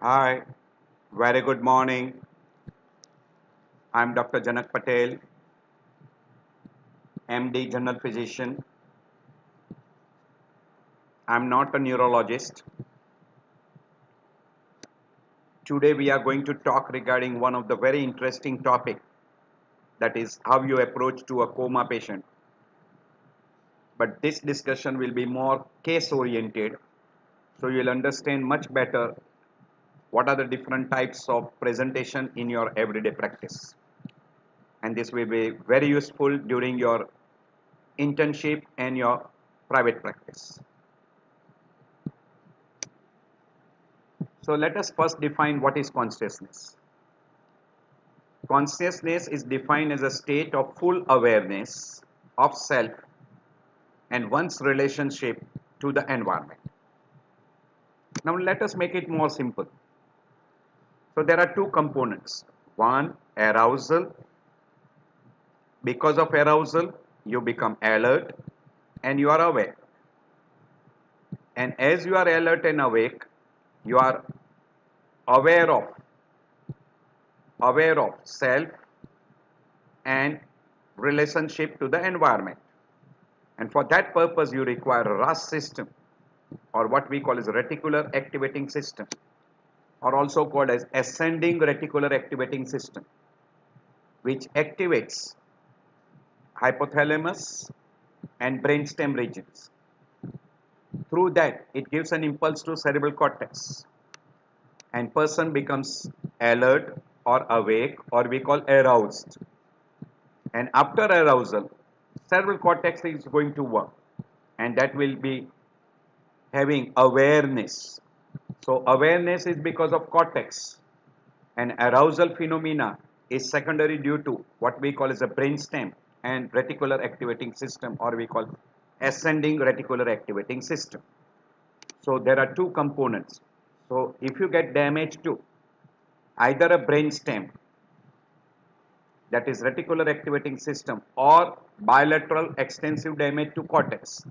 Hi, very good morning. I'm Dr. Janak Patel, MD, General Physician. I'm not a neurologist. Today we are going to talk regarding one of the very interesting topic, that is how you approach to a coma patient. But this discussion will be more case oriented, so you'll understand much better what are the different types of presentation in your everyday practice. And this will be very useful during your internship and your private practice. So let us first define what is consciousness. Consciousness is defined as a state of full awareness of self and one's relationship to the environment. Now let us make it more simple. So there are two components. One, arousal. Because of arousal, you become alert and you are aware. And as you are alert and awake, you are aware of self and relationship to the environment. And for that purpose, you require a RAS system, or what we call as reticular activating system, or also called as ascending reticular activating system, which activates hypothalamus and brainstem regions. Through that, it gives an impulse to cerebral cortex, and person becomes alert or awake, or we call aroused. And after arousal, cerebral cortex is going to work, and that will be having awareness. So awareness is because of cortex, and arousal phenomena is secondary due to what we call as a brainstem and reticular activating system, or we call ascending reticular activating system. So there are two components. So if you get damage to either a brainstem, that is reticular activating system, or bilateral extensive damage to cortex,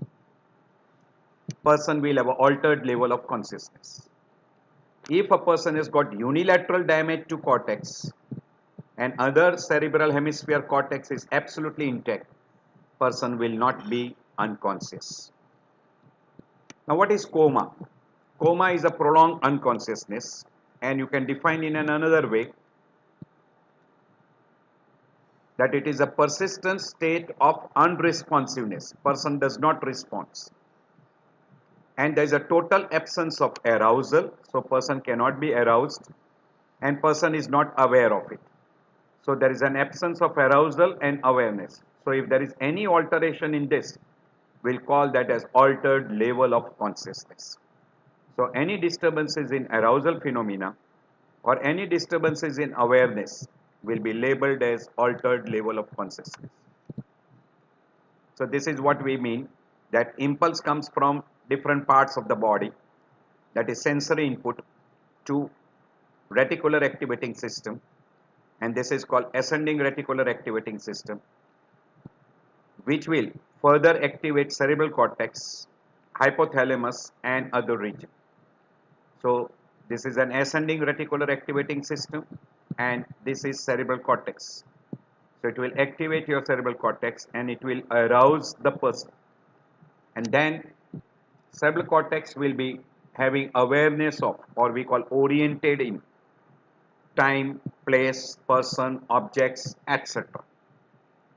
person will have an altered level of consciousness. If a person has got unilateral damage to cortex and other cerebral hemisphere cortex is absolutely intact, person will not be unconscious. Now what is coma? Coma is a prolonged unconsciousness, and you can define in another way that it is a persistent state of unresponsiveness. Person does not respond. And there is a total absence of arousal, so person cannot be aroused, and person is not aware of it. So there is an absence of arousal and awareness. So if there is any alteration in this, we'll call that as altered level of consciousness. So any disturbances in arousal phenomena or any disturbances in awareness will be labeled as altered level of consciousness. So this is what we mean, that impulse comes from different parts of the body, that is sensory input, to reticular activating system, and this is called ascending reticular activating system, which will further activate cerebral cortex, hypothalamus and other region. So this is an ascending reticular activating system, and this is cerebral cortex. So it will activate your cerebral cortex and it will arouse the person. And then cerebral cortex will be having awareness of, or we call oriented in, time, place, person, objects, etc.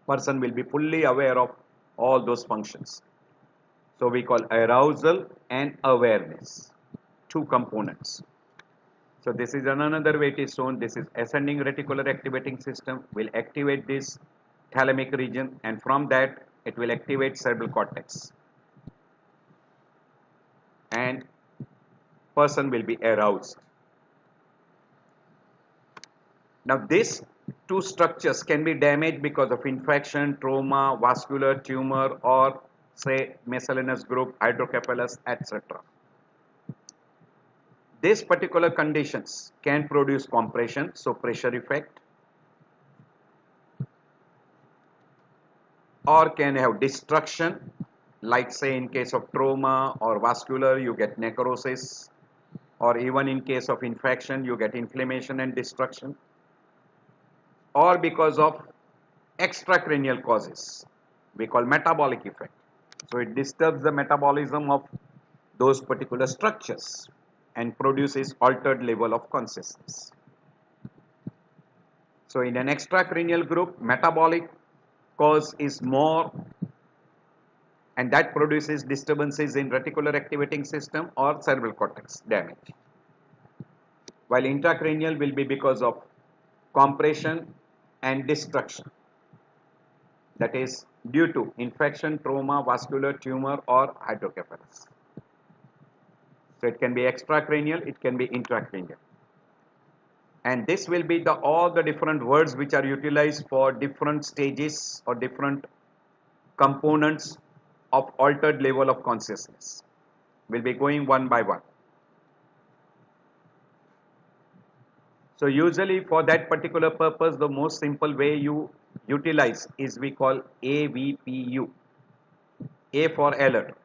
Person will be fully aware of all those functions. So we call arousal and awareness, two components. So this is another way it is shown. This is ascending reticular activating system will activate this thalamic region, and from that it will activate cerebral cortex, and person will be aroused. Now these two structures can be damaged because of infection, trauma, vascular tumor, or say miscellaneous group, hydrocephalus, etc. These particular conditions can produce compression, so pressure effect, or can have destruction, like say in case of trauma or vascular you get necrosis, or even in case of infection you get inflammation and destruction, or because of extracranial causes we call metabolic effect. So it disturbs the metabolism of those particular structures and produces altered level of consciousness. So in an extracranial group, metabolic cause is more, and that produces disturbances in reticular activating system or cerebral cortex damage. While intracranial will be because of compression and destruction, that is due to infection, trauma, vascular tumor or hydrocephalus. So it can be extracranial, it can be intracranial. And this will be all the different words which are utilized for different stages or different components of altered level of consciousness. We'll be going one by one. So usually for that particular purpose, the most simple way you utilize is we call AVPU. A for alert.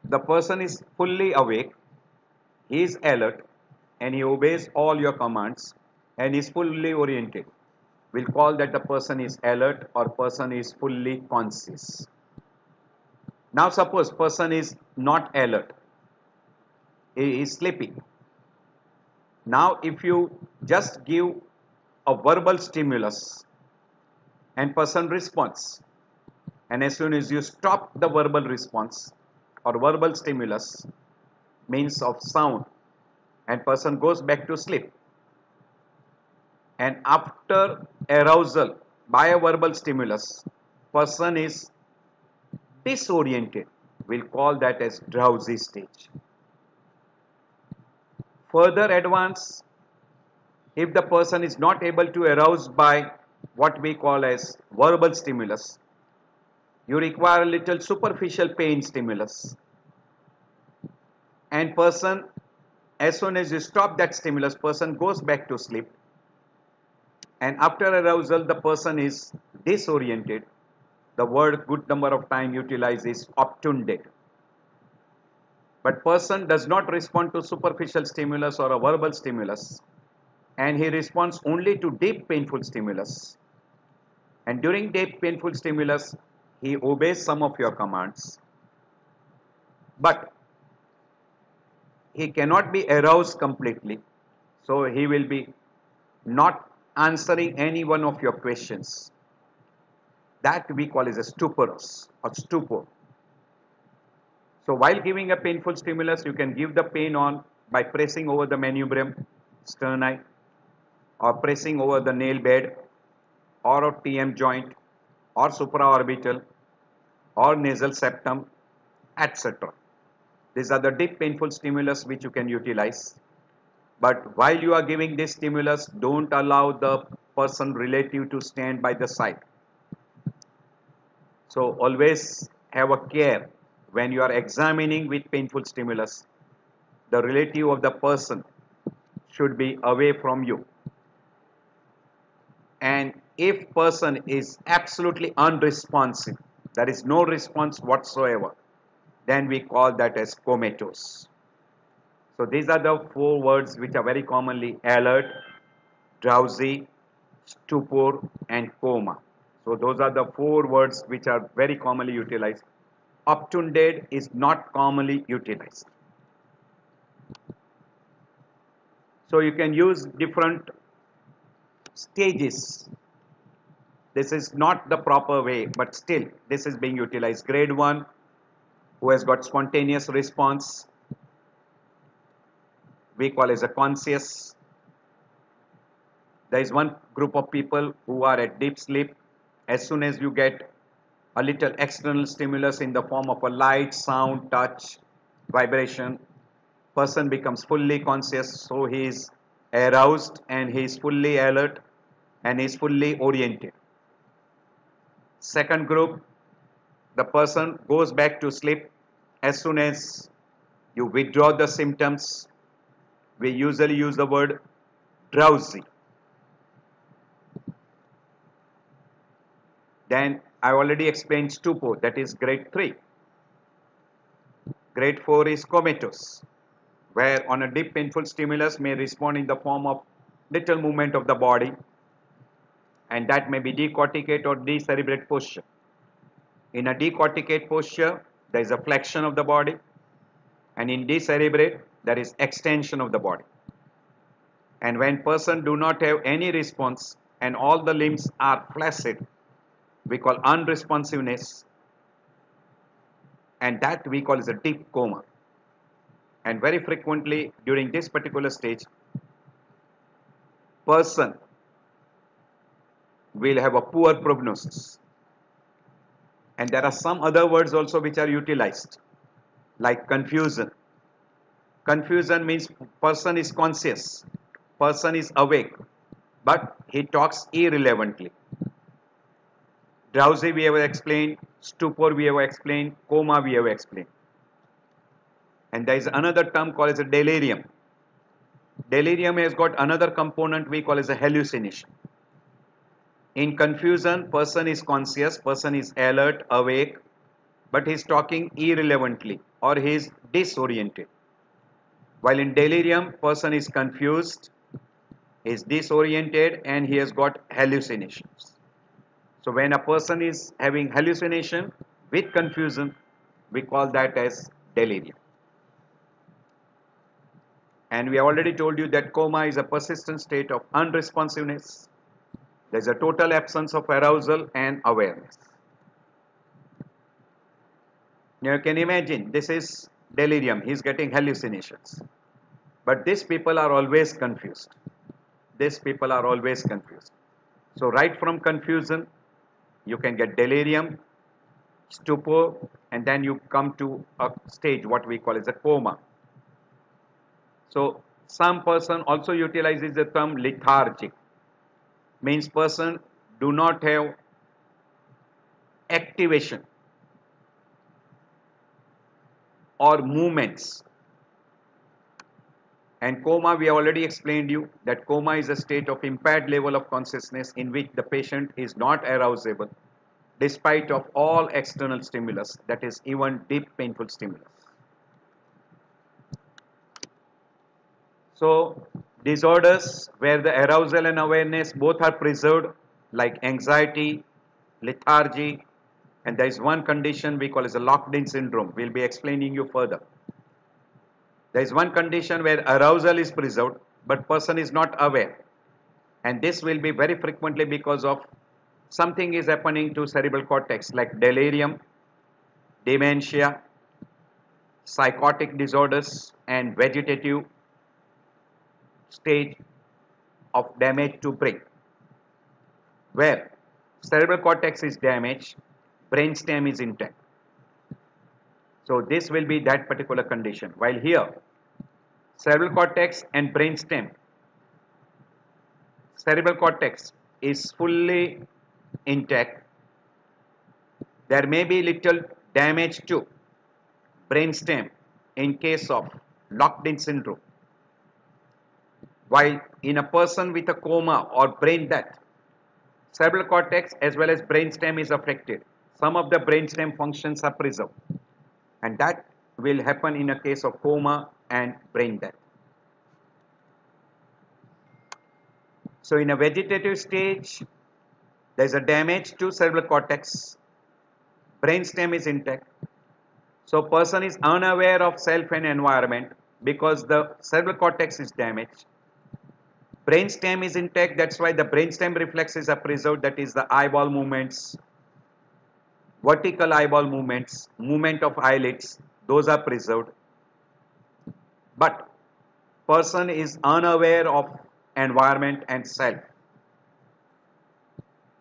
The person is fully awake, he is alert, and he obeys all your commands and is fully oriented. We'll call that the person is alert or person is fully conscious. Now suppose person is not alert, he is sleeping. Now if you just give a verbal stimulus and person responds, and as soon as you stop the verbal response or verbal stimulus means of sound, and person goes back to sleep, and after arousal by a verbal stimulus person is disoriented, we'll call that as drowsy stage. Further advance, if the person is not able to arouse by what we call as verbal stimulus, you require a little superficial pain stimulus, and person, as soon as you stop that stimulus, person goes back to sleep, and after arousal the person is disoriented. The word good number of time utilized is obtunded. But person does not respond to superficial stimulus or a verbal stimulus, and he responds only to deep painful stimulus. And during deep painful stimulus, he obeys some of your commands, but he cannot be aroused completely. So he will be not answering any one of your questions. That we call as a stuporous or stupor. So while giving a painful stimulus, you can give the pain on by pressing over the manubrium sterni, or pressing over the nail bed, or a TM joint, or supraorbital, or nasal septum, etc. These are the deep painful stimulus which you can utilize. But while you are giving this stimulus, don't allow the person relative to stand by the side. So always have a care when you are examining with painful stimulus. The relative of the person should be away from you. And if person is absolutely unresponsive, there is no response whatsoever, then we call that as comatose. So these are the 4 words which are very commonly alert, drowsy, stupor and coma. So those are the 4 words which are very commonly utilized. Obtunded is not commonly utilized. So you can use different stages. This is not the proper way, but still this is being utilized. Grade 1, who has got spontaneous response, we call as a conscious. There is one group of people who are at deep sleep. As soon as you get a little external stimulus in the form of a light, sound, touch, vibration, person becomes fully conscious, so he is aroused and he is fully alert and he is fully oriented. Second group, the person goes back to sleep as soon as you withdraw the symptoms. We usually use the word drowsy. Then I already explained stupor, that is grade 3. Grade 4 is comatose. where on a deep painful stimulus may respond in the form of little movement of the body, and that may be decorticate or decerebrate posture. In a decorticate posture, there is a flexion of the body, and in decerebrate, there is extension of the body. And when person do not have any response and all the limbs are flaccid, we call unresponsiveness, and that we call as a deep coma. And very frequently during this particular stage, person will have a poor prognosis. And there are some other words also which are utilized, like confusion. Confusion means person is conscious, person is awake, but he talks irrelevantly. Drowsy we have explained, stupor we have explained, coma we have explained. And there is another term called as a delirium. Delirium has got another component we call as a hallucination. In confusion, person is conscious, person is alert, awake, but he is talking irrelevantly or he is disoriented. While in delirium, person is confused, is disoriented, and he has got hallucinations. So when a person is having hallucination with confusion, we call that as delirium. And we already told you that coma is a persistent state of unresponsiveness. There is a total absence of arousal and awareness. Now you can imagine this is delirium, he is getting hallucinations. But these people are always confused. These people are always confused. So right from confusion, you can get delirium, stupor, and then you come to a stage what we call as a coma. So some person also utilizes the term lethargic. Means person do not have activation or movements. And coma, we have already explained you that coma is a state of impaired level of consciousness in which the patient is not arousable despite of all external stimulus, that is even deep painful stimulus. So disorders where the arousal and awareness both are preserved, like anxiety, lethargy, and there is one condition we call as a locked-in syndrome. We'll be explaining you further. There is one condition where arousal is preserved, but person is not aware. And this will be very frequently because of something is happening to cerebral cortex, like delirium, dementia, psychotic disorders, and vegetative stage of damage to brain, where cerebral cortex is damaged, brainstem is intact. So this will be that particular condition. While here, cerebral cortex and brainstem, cerebral cortex is fully intact. There may be little damage to brainstem in case of locked-in syndrome. While in a person with a coma or brain death, cerebral cortex as well as brainstem is affected. Some of the brainstem functions are preserved, and that will happen in a case of coma and brain death. So in a vegetative stage, there is a damage to cerebral cortex, brainstem is intact. So person is unaware of self and environment because the cerebral cortex is damaged. Brainstem is intact, that's why the brainstem reflexes are preserved, that is the eyeball movements, vertical eyeball movements, movement of eyelids, those are preserved. But person is unaware of environment and self.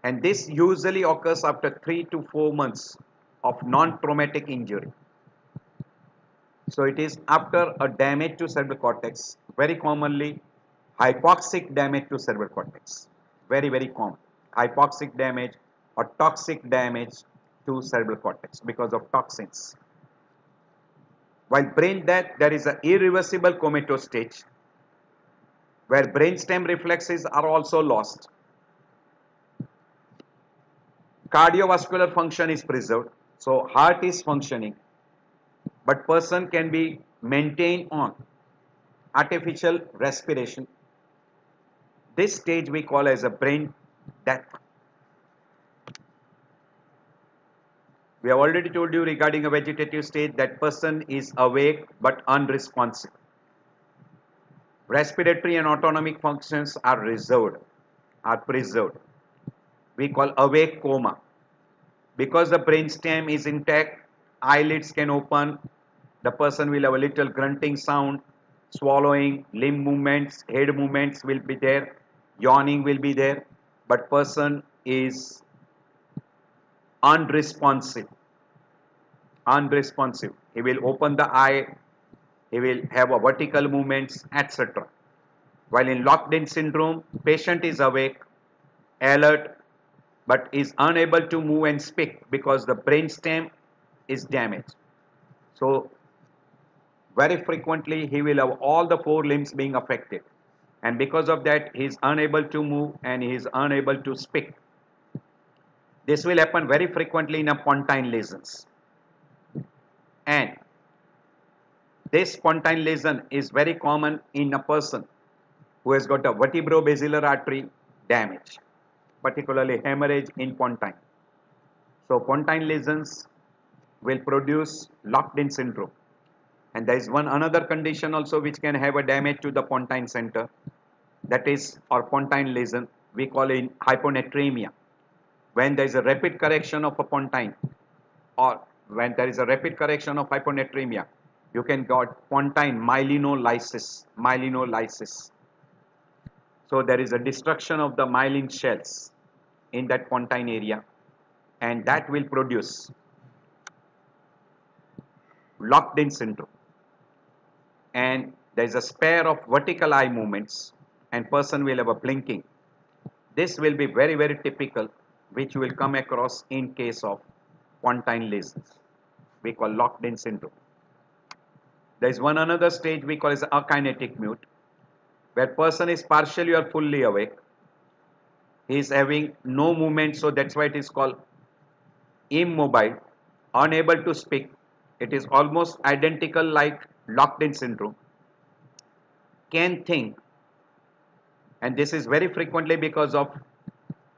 And this usually occurs after 3 to 4 months of non-traumatic injury. So it is after a damage to cerebral cortex, very commonly hypoxic damage to cerebral cortex, very, very common. Hypoxic damage or toxic damage to cerebral cortex because of toxins. While brain death, there is an irreversible comatose stage where brainstem reflexes are also lost. Cardiovascular function is preserved, so heart is functioning, but person can be maintained on artificial respiration. This stage we call as a brain death. We have already told you regarding a vegetative state that person is awake but unresponsive. Respiratory and autonomic functions are preserved. We call awake coma. Because the brainstem is intact, eyelids can open, the person will have a little grunting sound, swallowing, limb movements, head movements will be there, yawning will be there, but person is unresponsive. He will open the eye, he will have a vertical movements, etc. While in locked-in syndrome, patient is awake, alert, but is unable to move and speak because the brainstem is damaged. So very frequently he will have all the four limbs being affected, and because of that he is unable to move and he is unable to speak. This will happen very frequently in a pontine lesions, and this pontine lesion is very common in a person who has got a vertebrobasilar artery damage, particularly hemorrhage in pontine. So pontine lesions will produce locked-in syndrome. And there is one another condition also which can have a damage to the pontine center, that is or pontine lesion. We call it hyponatremia. When there is a rapid correction of a pontine, or when there is a rapid correction of hyponatremia, you can get pontine myelinolysis. So there is a destruction of the myelin shells in that pontine area, and that will produce locked-in syndrome. And there is a spare of vertical eye movements, and person will have a blinking. This will be very, very typical, which you will come across in case of pontine lesions. We call locked-in syndrome. There is one another stage we call as akinetic mute, where person is partially or fully awake. He is having no movement, so that's why it is called immobile, unable to speak. It is almost identical like locked-in syndrome. Can think, and this is very frequently because of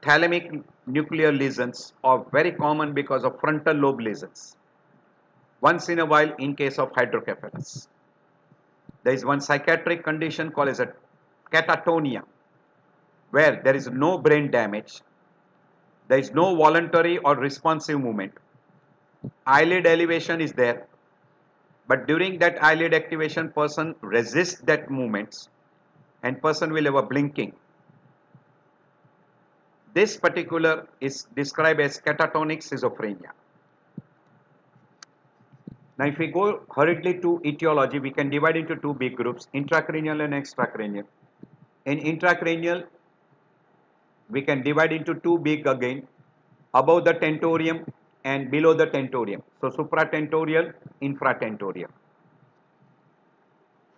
thalamic nuclear lesions, or very common because of frontal lobe lesions. Once in a while in case of hydrocephalus. There is one psychiatric condition called as a catatonia, where there is no brain damage, there is no voluntary or responsive movement, eyelid elevation is there, but during that eyelid activation person resists that movements and person will have a blinking. This particular is described as catatonic schizophrenia. Now if we go hurriedly to etiology, we can divide into two big groups, intracranial and extracranial. In intracranial, we can divide into two big again, above the tentorium and below the tentorium. So supratentorial, infratentorial.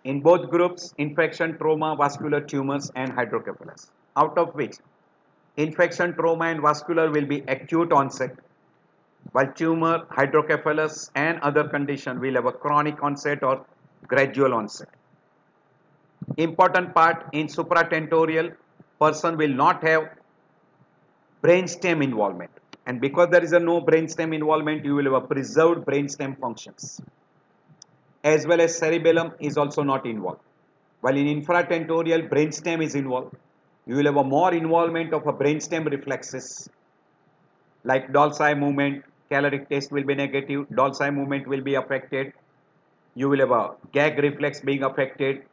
In both groups, infection, trauma, vascular tumors and hydrocephalus, out of which infection, trauma and vascular will be acute onset, while tumor, hydrocephalus and other condition will have a chronic onset or gradual onset. Important part, in supratentorial, person will not have brainstem involvement, and because there is a no brainstem involvement, you will have a preserved brainstem functions, as well as cerebellum is also not involved. While in infratentorial, brainstem is involved, you will have a more involvement of a brainstem reflexes like doll's eye movement, caloric taste will be negative, doll's eye movement will be affected, you will have a gag reflex being affected,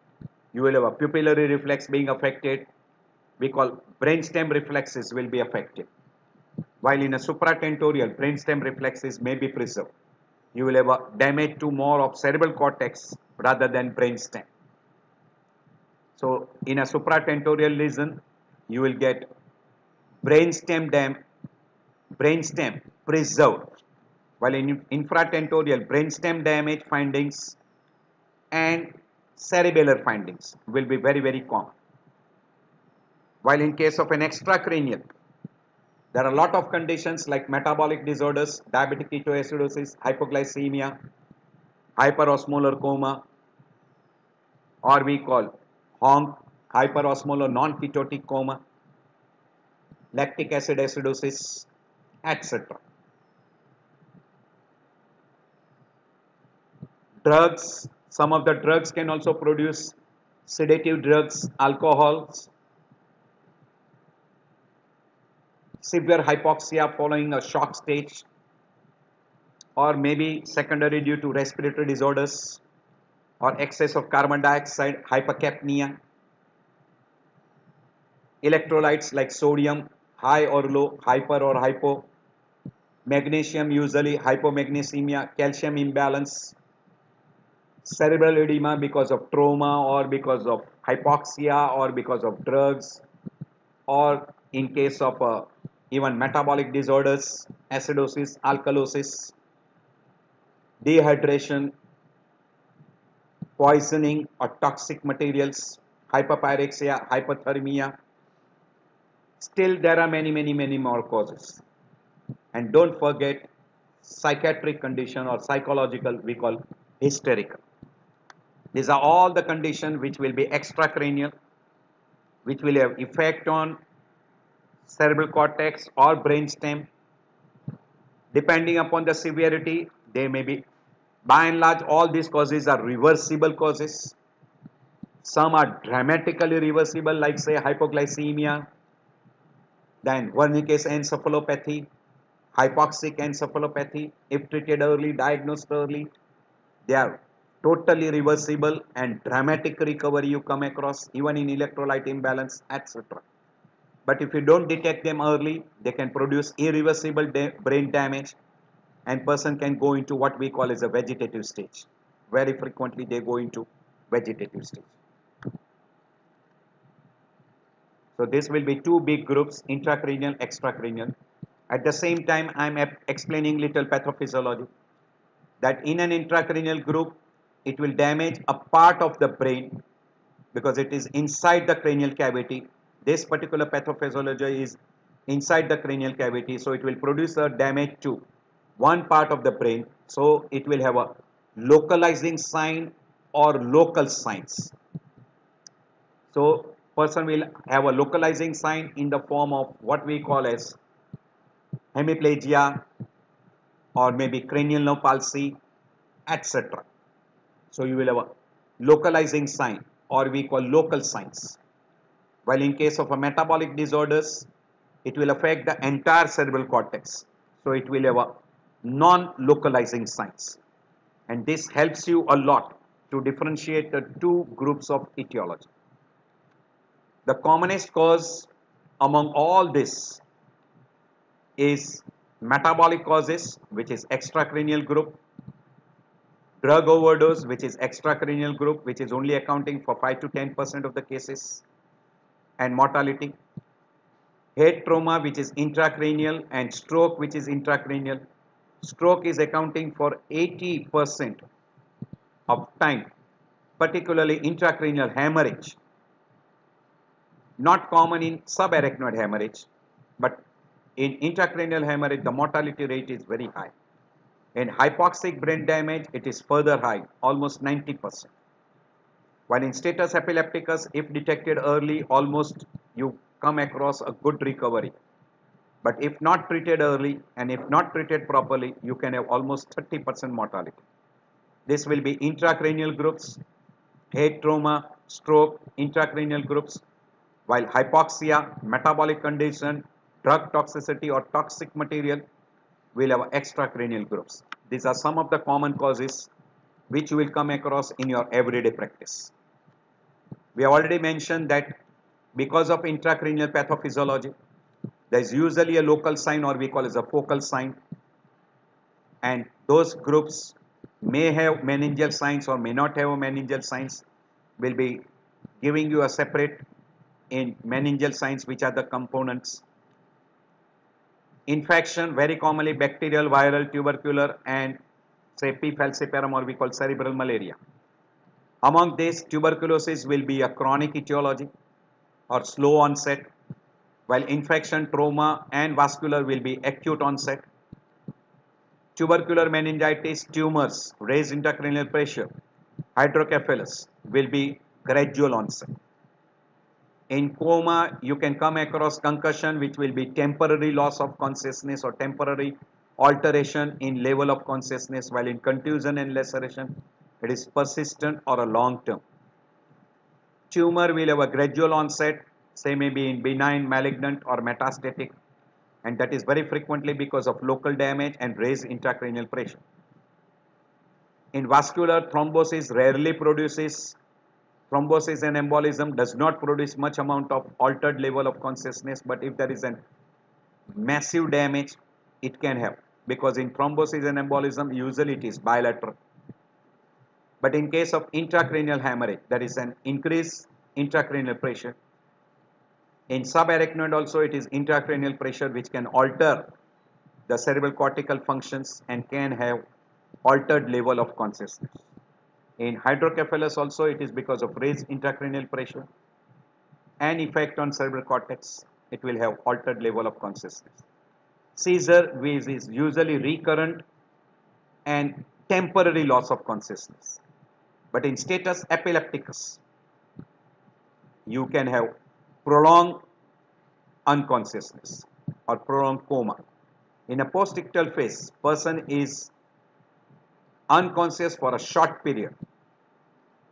you will have a pupillary reflex being affected. We call brainstem reflexes will be affected. While in a supratentorial, brainstem reflexes may be preserved. You will have a damage to more of cerebral cortex rather than brainstem. So in a supratentorial lesion, you will get brainstem preserved, while in infratentorial, brainstem damage findings and cerebellar findings will be very, very common. While in case of an extracranial, there are a lot of conditions like metabolic disorders, diabetic ketoacidosis, hypoglycemia, hyperosmolar coma, or we call HONC, hyperosmolar non-ketotic coma, lactic acid acidosis, etc. Drugs, some of the drugs can also produce sedative drugs, alcohols, severe hypoxia following a shock stage, or maybe secondary due to respiratory disorders or excess of carbon dioxide, hypercapnia. Electrolytes like sodium, high or low, hyper or hypo, magnesium usually hypomagnesemia, calcium imbalance, cerebral edema because of trauma or because of hypoxia or because of drugs, or in case of even metabolic disorders, acidosis, alkalosis, dehydration, poisoning or toxic materials, hyperpyrexia, hypothermia. Still there are many more causes. And don't forget psychiatric condition or psychological, we call hysterical. These are all the conditions which will be extracranial, which will have effect on cerebral cortex or brainstem. Depending upon the severity, they may be, by and large, all these causes are reversible causes. Some are dramatically reversible, like say hypoglycemia, then Wernicke's encephalopathy, hypoxic encephalopathy. If treated early, diagnosed early, they are totally reversible and dramatic recovery you come across, even in electrolyte imbalance, etc. But if you don't detect them early, they can produce irreversible brain damage, and person can go into what we call as a vegetative stage. Very frequently they go into vegetative stage. So this will be two big groups, intracranial, extracranial. At the same time, I am explaining little pathophysiology, that in an intracranial group, it will damage a part of the brain because it is inside the cranial cavity. This particular pathophysiology is inside the cranial cavity, so it will produce a damage to one part of the brain. So it will have a localizing sign or local signs. So person will have a localizing sign in the form of what we call as hemiplegia or maybe cranial nerve palsy, etc. So you will have a localizing sign or we call local signs. While in case of a metabolic disorders, it will affect the entire cerebral cortex. So it will have a non-localizing signs. And this helps you a lot to differentiate the two groups of etiology. The commonest cause among all this is metabolic causes, which is extracranial group, drug overdose, which is extracranial group, which is only accounting for 5 to 10% of the cases, and mortality. Head trauma, which is intracranial, and stroke, which is intracranial. Stroke is accounting for 80% of time, particularly intracranial hemorrhage. Not common in subarachnoid hemorrhage, but in intracranial hemorrhage, the mortality rate is very high. In hypoxic brain damage, it is further high, almost 90%. While in status epilepticus, if detected early, almost you come across a good recovery. But if not treated early and if not treated properly, you can have almost 30% mortality. This will be intracranial groups, head trauma, stroke, intracranial groups, while hypoxia, metabolic condition, drug toxicity or toxic material will have extracranial groups. These are some of the common causes which you will come across in your everyday practice. We have already mentioned that because of intracranial pathophysiology, there is usually a local sign or we call as a focal sign, and those groups may have meningeal signs or may not have meningeal signs. Will be giving you a separate in meningeal signs, which are the components. Infection, very commonly bacterial, viral, tubercular, and say P. falciparum or we call cerebral malaria. Among these, tuberculosis will be a chronic etiology or slow onset, while infection, trauma, and vascular will be acute onset. Tubercular meningitis, tumors, raised intracranial pressure, hydrocephalus will be gradual onset. In coma, you can come across concussion, which will be temporary loss of consciousness or temporary alteration in level of consciousness, while in contusion and laceration, it is persistent or a long term. Tumor will have a gradual onset, say maybe in benign, malignant or metastatic, and that is very frequently because of local damage and raised intracranial pressure. In vascular, thrombosis rarely produces. Thrombosis and embolism does not produce much amount of altered level of consciousness, but if there is a massive damage, it can have, because in thrombosis and embolism usually it is bilateral. But in case of intracranial hemorrhage, there is an increased intracranial pressure. In subarachnoid also it is intracranial pressure which can alter the cerebral cortical functions and can have altered level of consciousness. In hydrocephalus also it is because of raised intracranial pressure and effect on cerebral cortex, it will have altered level of consciousness. Seizure, which is usually recurrent and temporary loss of consciousness. But in status epilepticus, you can have prolonged unconsciousness or prolonged coma. In a postictal phase, person is unconscious for a short period,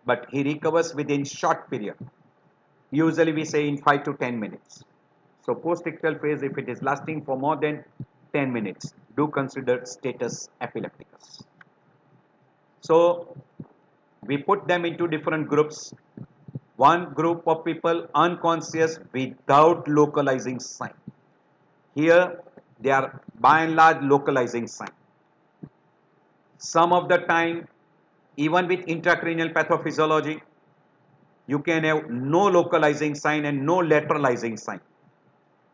but he recovers within short period. Usually we say in 5 to 10 minutes. So postictal phase, if it is lasting for more than 10 minutes, do consider status epilepticus. So we put them into different groups. One group of people unconscious without localizing sign. Here they are by and large localizing sign. Some of the time, even with intracranial pathophysiology, you can have no localizing sign and no lateralizing sign.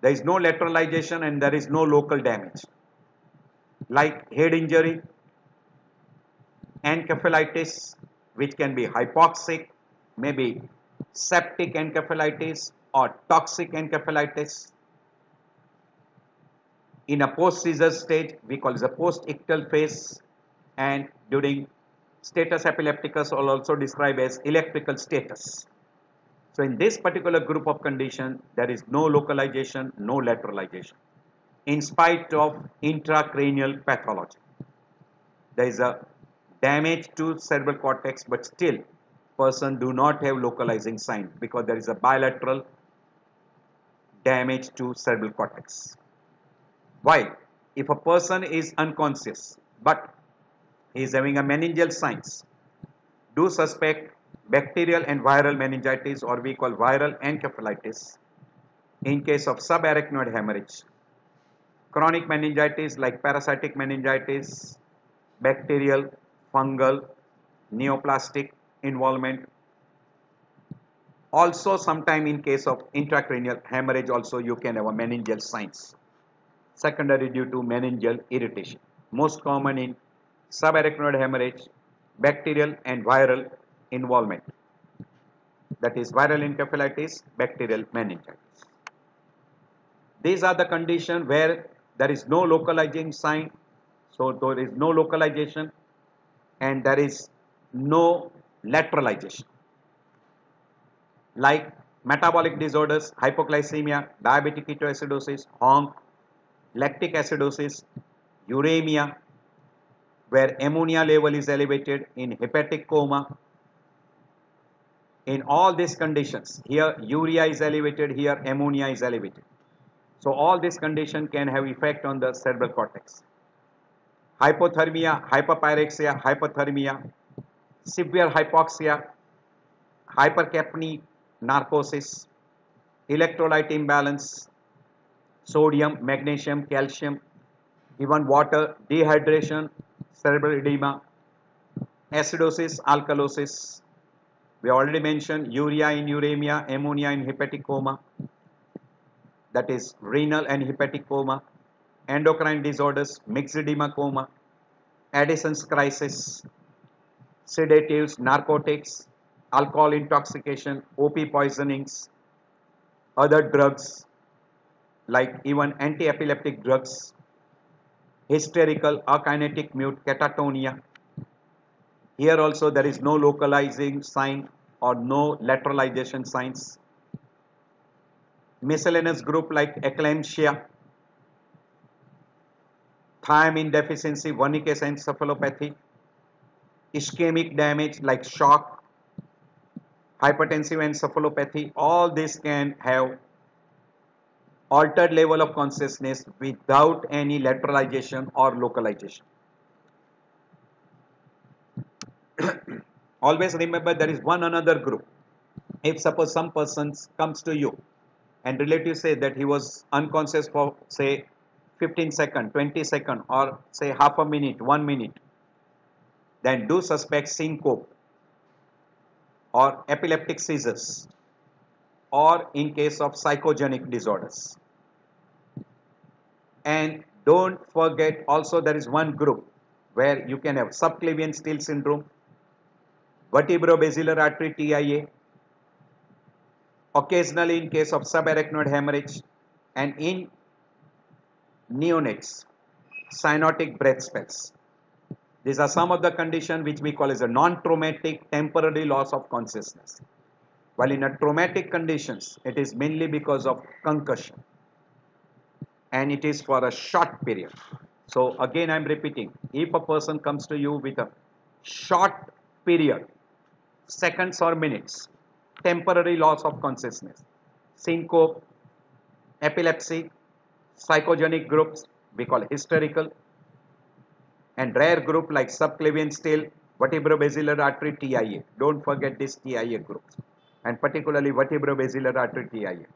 There is no lateralization and there is no local damage. Like head injury, encephalitis, which can be hypoxic, maybe septic encephalitis or toxic encephalitis. In a post-seizure stage, we call it the post-ictal phase, and during status epilepticus or also described as electrical status. So in this particular group of condition, there is no localization, no lateralization, in spite of intracranial pathology. There is a damage to cerebral cortex, but still person do not have localizing sign because there is a bilateral damage to cerebral cortex. Why? If a person is unconscious but he is having a meningeal signs, do suspect bacterial and viral meningitis, or we call viral encephalitis in case of subarachnoid hemorrhage. Chronic meningitis like parasitic meningitis, bacterial, fungal, neoplastic involvement. Also sometime in case of intracranial hemorrhage also you can have a meningeal signs, secondary due to meningeal irritation. Most common in subarachnoid hemorrhage, bacterial and viral involvement. That is viral encephalitis, bacterial meningitis. These are the conditions where there is no localizing sign, so there is no localization and there is no lateralization. Like metabolic disorders, hypoglycemia, diabetic ketoacidosis, HONC, lactic acidosis, uremia, where ammonia level is elevated, in hepatic coma. In all these conditions, here urea is elevated, here ammonia is elevated. So all these conditions can have effect on the cerebral cortex. Hypothermia, hyperpyrexia, hypothermia, severe hypoxia, hypercapnia, narcosis, electrolyte imbalance, sodium, magnesium, calcium, even water, dehydration, cerebral edema, acidosis, alkalosis. We already mentioned urea in uremia, ammonia in hepatic coma, that is renal and hepatic coma, endocrine disorders, myxedema coma, Addison's crisis, sedatives, narcotics, alcohol intoxication, OP poisonings, other drugs like even anti-epileptic drugs, hysterical, akinetic mute, catatonia. Here also there is no localizing sign or no lateralization signs. Miscellaneous group like eclampsia, thiamine deficiency, wernicke encephalopathy, ischemic damage like shock, hypertensive encephalopathy, all this can have altered level of consciousness without any lateralization or localization. Always remember there is one another group. If suppose some person comes to you and relatives say that he was unconscious for say 15 seconds, 20 seconds or say half a minute, 1 minute, then do suspect syncope or epileptic seizures or in case of psychogenic disorders. And don't forget also there is one group where you can have subclavian steal syndrome, vertebrobasilar artery TIA, occasionally in case of subarachnoid hemorrhage, and in neonates, cyanotic breath spells. These are some of the conditions which we call as a non-traumatic temporary loss of consciousness. While in a traumatic conditions, it is mainly because of concussion and it is for a short period. So again I am repeating, if a person comes to you with a short period, seconds or minutes, temporary loss of consciousness, syncope, epilepsy, psychogenic groups we call hysterical, and rare group like subclavian steal, vertebrobasilar artery TIA. Don't forget this TIA groups, and particularly vertebrobasilar artery TIA.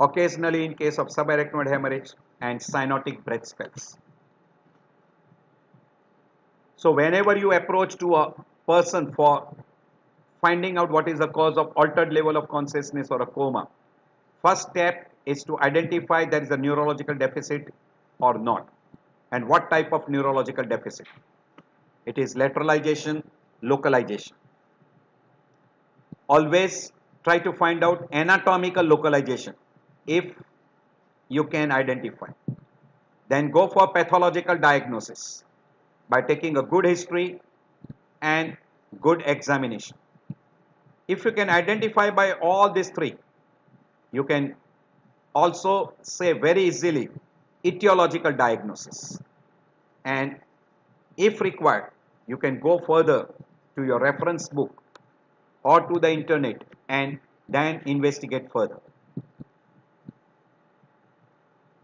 Occasionally in case of subarachnoid hemorrhage and cyanotic breath spells. So whenever you approach to a person for finding out what is the cause of altered level of consciousness or a coma, first step is to identify there is a neurological deficit or not, and what type of neurological deficit. It is lateralization, localization. Always try to find out anatomical localization if you can identify. Then go for pathological diagnosis by taking a good history and good examination. If you can identify by all these three, you can also say very easily etiological diagnosis, and if required you can go further to your reference book or to the internet and then investigate further.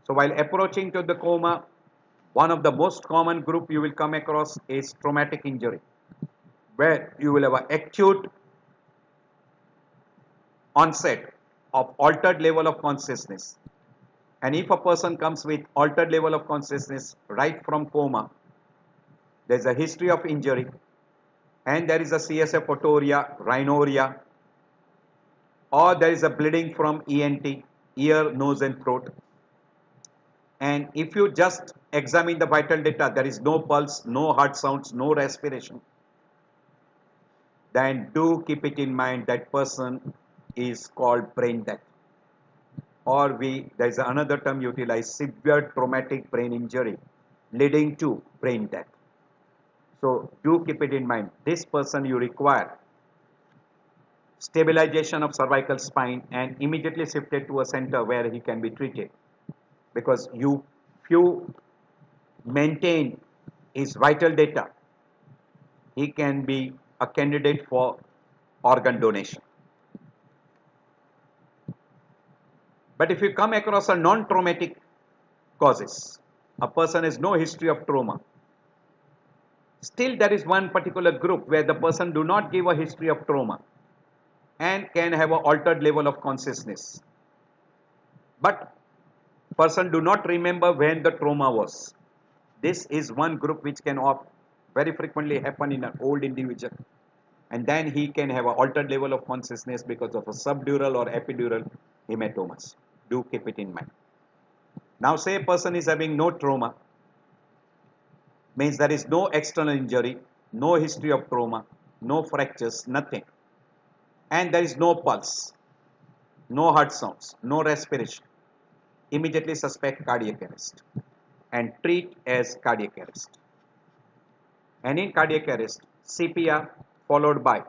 So while approaching to the coma, one of the most common group you will come across is traumatic injury, where you will have an acute onset of altered level of consciousness. And if a person comes with altered level of consciousness right from coma, there is a history of injury and there is a CSF otorrhea, rhinorrhea, or there is a bleeding from ENT, ear, nose and throat. And if you just examine the vital data, there is no pulse, no heart sounds, no respiration, then do keep it in mind that person is called brain death. Or there is another term utilized, severe traumatic brain injury leading to brain death. So do keep it in mind. This person you require stabilization of cervical spine and immediately shifted to a center where he can be treated, because if you maintain his vital data, he can be a candidate for organ donation. But if you come across a non-traumatic causes, a person has no history of trauma, still there is one particular group where the person do not give a history of trauma and can have an altered level of consciousness, but person do not remember when the trauma was. This is one group which can very frequently happen in an old individual, and then he can have an altered level of consciousness because of a subdural or epidural hematomas. Do keep it in mind. Now say a person is having no trauma, means there is no external injury, no history of trauma, no fractures, nothing, and there is no pulse, no heart sounds, no respiration. Immediately suspect cardiac arrest and treat as cardiac arrest. And in cardiac arrest, CPR followed by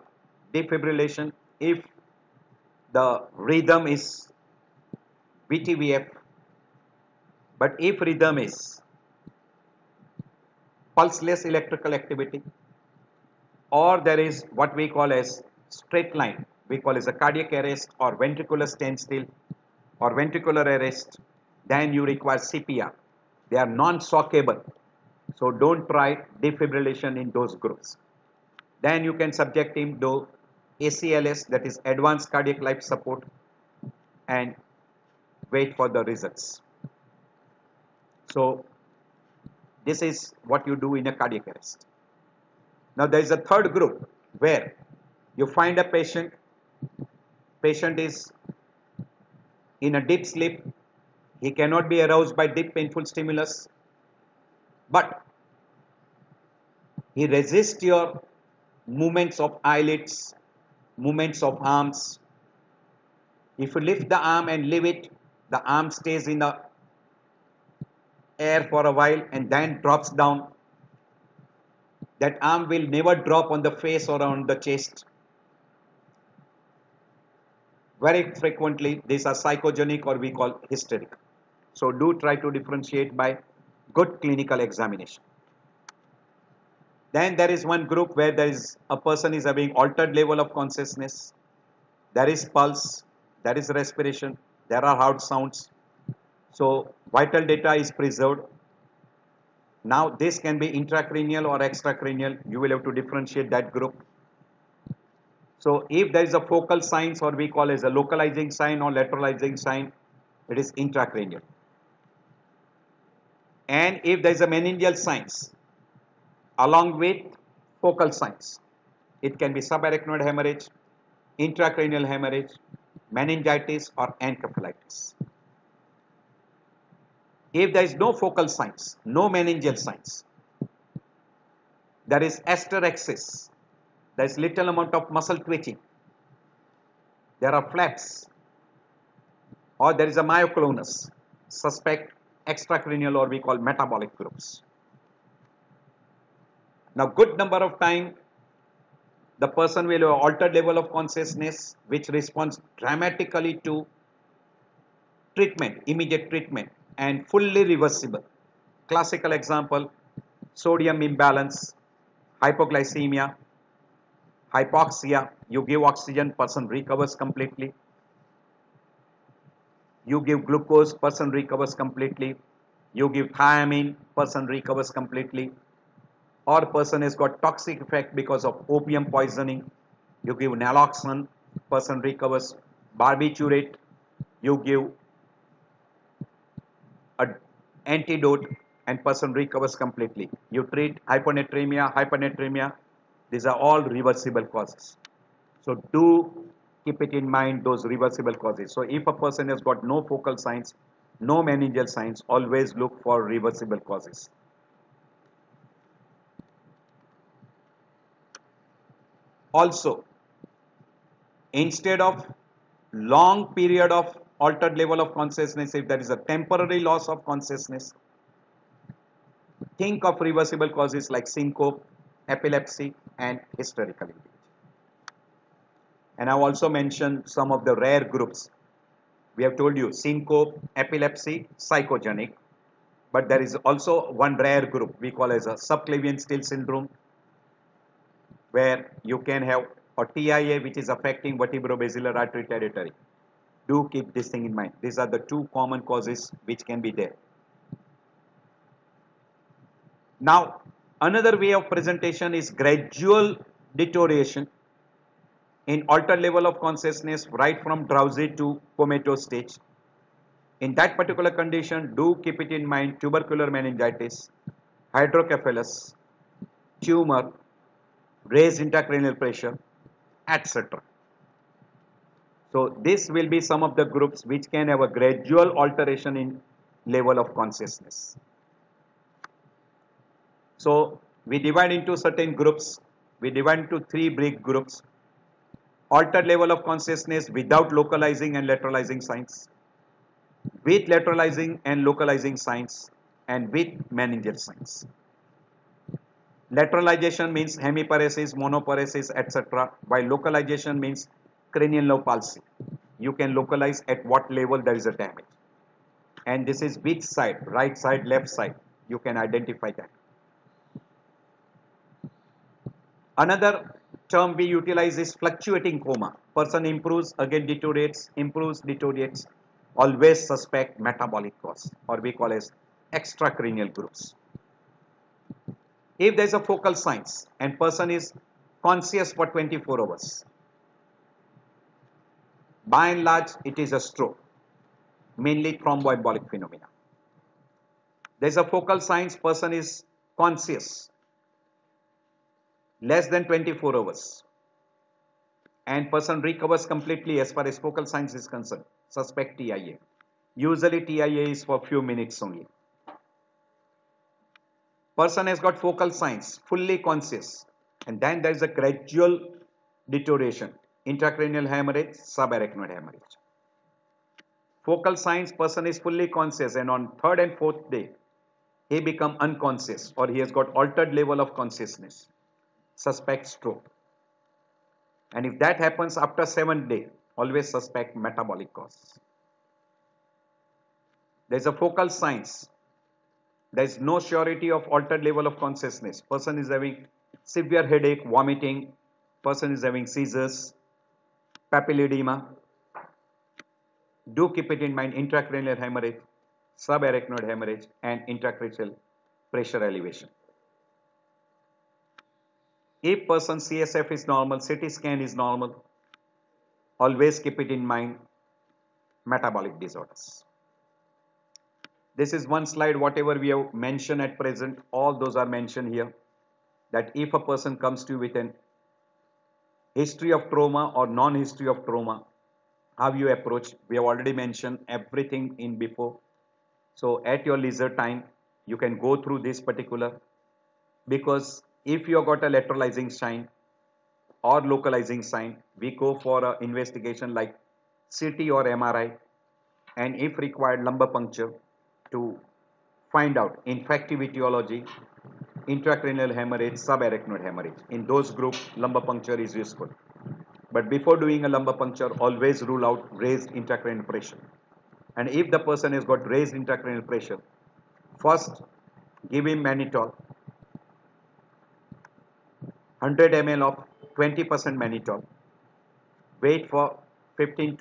defibrillation if the rhythm is VTVF, but if rhythm is pulseless electrical activity, or there is what we call as straight line, we call as a cardiac arrest or ventricular standstill or ventricular arrest, then you require CPR. They are non-shockable, so don't try defibrillation in those groups. Then you can subject him to ACLS, that is advanced cardiac life support, and wait for the results. So this is what you do in a cardiac arrest. Now there is a third group where you find a patient is in a deep sleep, he cannot be aroused by deep painful stimulus, but he resists your movements of eyelids, movements of arms. If you lift the arm and leave it, the arm stays in the air for a while and then drops down. That arm will never drop on the face or on the chest. Very frequently, these are psychogenic or we call hysteric. So do try to differentiate by good clinical examination. Then there is one group where there is a person is having altered level of consciousness. There is pulse, there is respiration, there are heart sounds. So vital data is preserved. Now this can be intracranial or extracranial. You will have to differentiate that group. So if there is a focal signs or we call as a localizing sign or lateralizing sign, it is intracranial. And if there is a meningeal signs along with focal signs, it can be subarachnoid hemorrhage, intracranial hemorrhage, meningitis or encephalitis. If there is no focal signs, no meningeal signs, there is asterexis, there is little amount of muscle twitching, there are flaps, or there is a myoclonus, suspect extracranial or we call metabolic groups. Now good number of time the person will have altered level of consciousness which responds dramatically to treatment, immediate treatment, and fully reversible. Classical example, sodium imbalance, hypoglycemia, hypoxia, you give oxygen, person recovers completely. You give glucose, person recovers completely. You give thiamine, person recovers completely. Or person has got toxic effect because of opium poisoning. You give naloxone, person recovers. Barbiturate, you give an antidote and person recovers completely. You treat hyponatremia, these are all reversible causes. So do keep it in mind those reversible causes. So if a person has got no focal signs, no meningeal signs, always look for reversible causes. Also, instead of long period of altered level of consciousness, if there is a temporary loss of consciousness, think of reversible causes like syncope, epilepsy and hysterical individual. And I've also mentioned some of the rare groups. We have told you syncope, epilepsy, psychogenic, but there is also one rare group we call as a subclavian still syndrome, where you can have a TIA which is affecting vertebrobasilar artery territory. Do keep this thing in mind. These are the two common causes which can be there. Now, another way of presentation is gradual deterioration in altered level of consciousness right from drowsy to comatose stage. In that particular condition, do keep it in mind tubercular meningitis, hydrocephalus, tumor, raised intracranial pressure, etc. So this will be some of the groups which can have a gradual alteration in level of consciousness. So we divide into certain groups. We divide into three big groups. Altered level of consciousness without localizing and lateralizing signs, with lateralizing and localizing signs, and with meningeal signs. Lateralization means hemiparesis, monoparesis, etc. While localization means cranial nerve palsy. You can localize at what level there is a damage. And this is which side, right side, left side. You can identify that. Another term we utilize is fluctuating coma. Person improves, again deteriorates, improves, deteriorates. Always suspect metabolic cause, or we call as extracranial groups. If there is a focal signs and person is conscious for 24 hours, by and large it is a stroke, mainly thromboembolic phenomena. There is a focal signs, person is conscious less than 24 hours and person recovers completely as far as focal signs is concerned, suspect TIA. Usually TIA is for few minutes only. Person has got focal signs, fully conscious, and then there is a gradual deterioration, intracranial hemorrhage, subarachnoid hemorrhage. Focal signs, person is fully conscious, and on third and fourth day he become unconscious or he has got altered level of consciousness, suspect stroke. And if that happens after 7th day, always suspect metabolic cause. There is a focal signs. There is no surety of altered level of consciousness. Person is having severe headache, vomiting. Person is having seizures, papilledema. Do keep it in mind, intracranial hemorrhage, subarachnoid hemorrhage, and intracranial pressure elevation. If person CSF is normal, CT scan is normal, always keep it in mind, metabolic disorders. This is one slide, whatever we have mentioned at present, all those are mentioned here. That if a person comes to you with an history of trauma or non-history of trauma, how you approach, we have already mentioned everything in before. So at your leisure time, you can go through this particular, because if you have got a lateralizing sign or localizing sign, we go for an investigation like CT or MRI, and if required lumbar puncture to find out infective etiology, intracranial hemorrhage, subarachnoid hemorrhage. In those groups, lumbar puncture is useful. But before doing a lumbar puncture, always rule out raised intracranial pressure. And if the person has got raised intracranial pressure, first give him mannitol, 100 ml of 20% mannitol. Wait for 15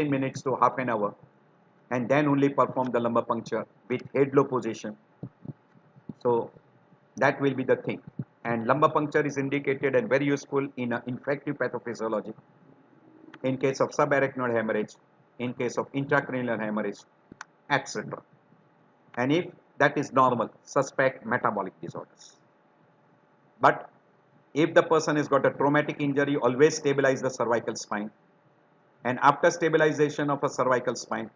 minutes to half an hour, and then only perform the lumbar puncture with head low position. So that will be the thing. And lumbar puncture is indicated and very useful in infective pathophysiology, in case of subarachnoid hemorrhage, in case of intracranial hemorrhage, etc. And if that is normal, suspect metabolic disorders. But if the person has got a traumatic injury, always stabilize the cervical spine. And after stabilization of a cervical spine,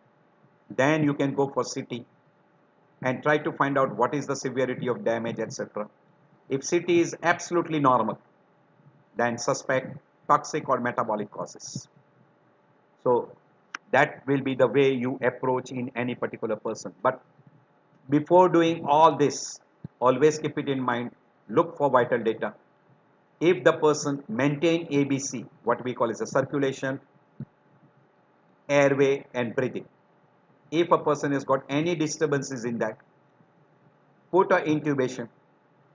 then you can go for CT and try to find out what is the severity of damage, etc. If CT is absolutely normal, then suspect toxic or metabolic causes. So that will be the way you approach in any particular person. But before doing all this, always keep it in mind, look for vital data. If the person maintain ABC, what we call is a circulation, airway and breathing. If a person has got any disturbances in that, put a intubation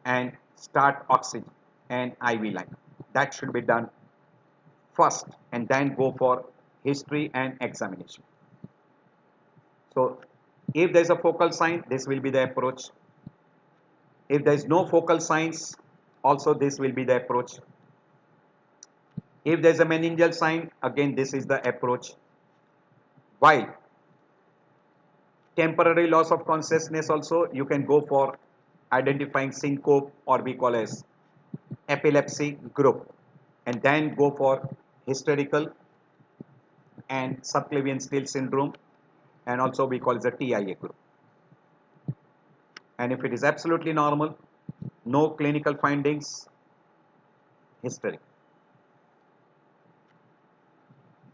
and start oxygen and IV line. That should be done first, and then go for history and examination. So if there is a focal sign, this will be the approach. If there is no focal signs, also this will be the approach. If there is a meningeal sign, again this is the approach. While temporary loss of consciousness, also you can go for identifying syncope, or we call as epilepsy group, and then go for hysterical and subclavian steal syndrome, and also we call it the TIA group. And if it is absolutely normal, no clinical findings, hysterical.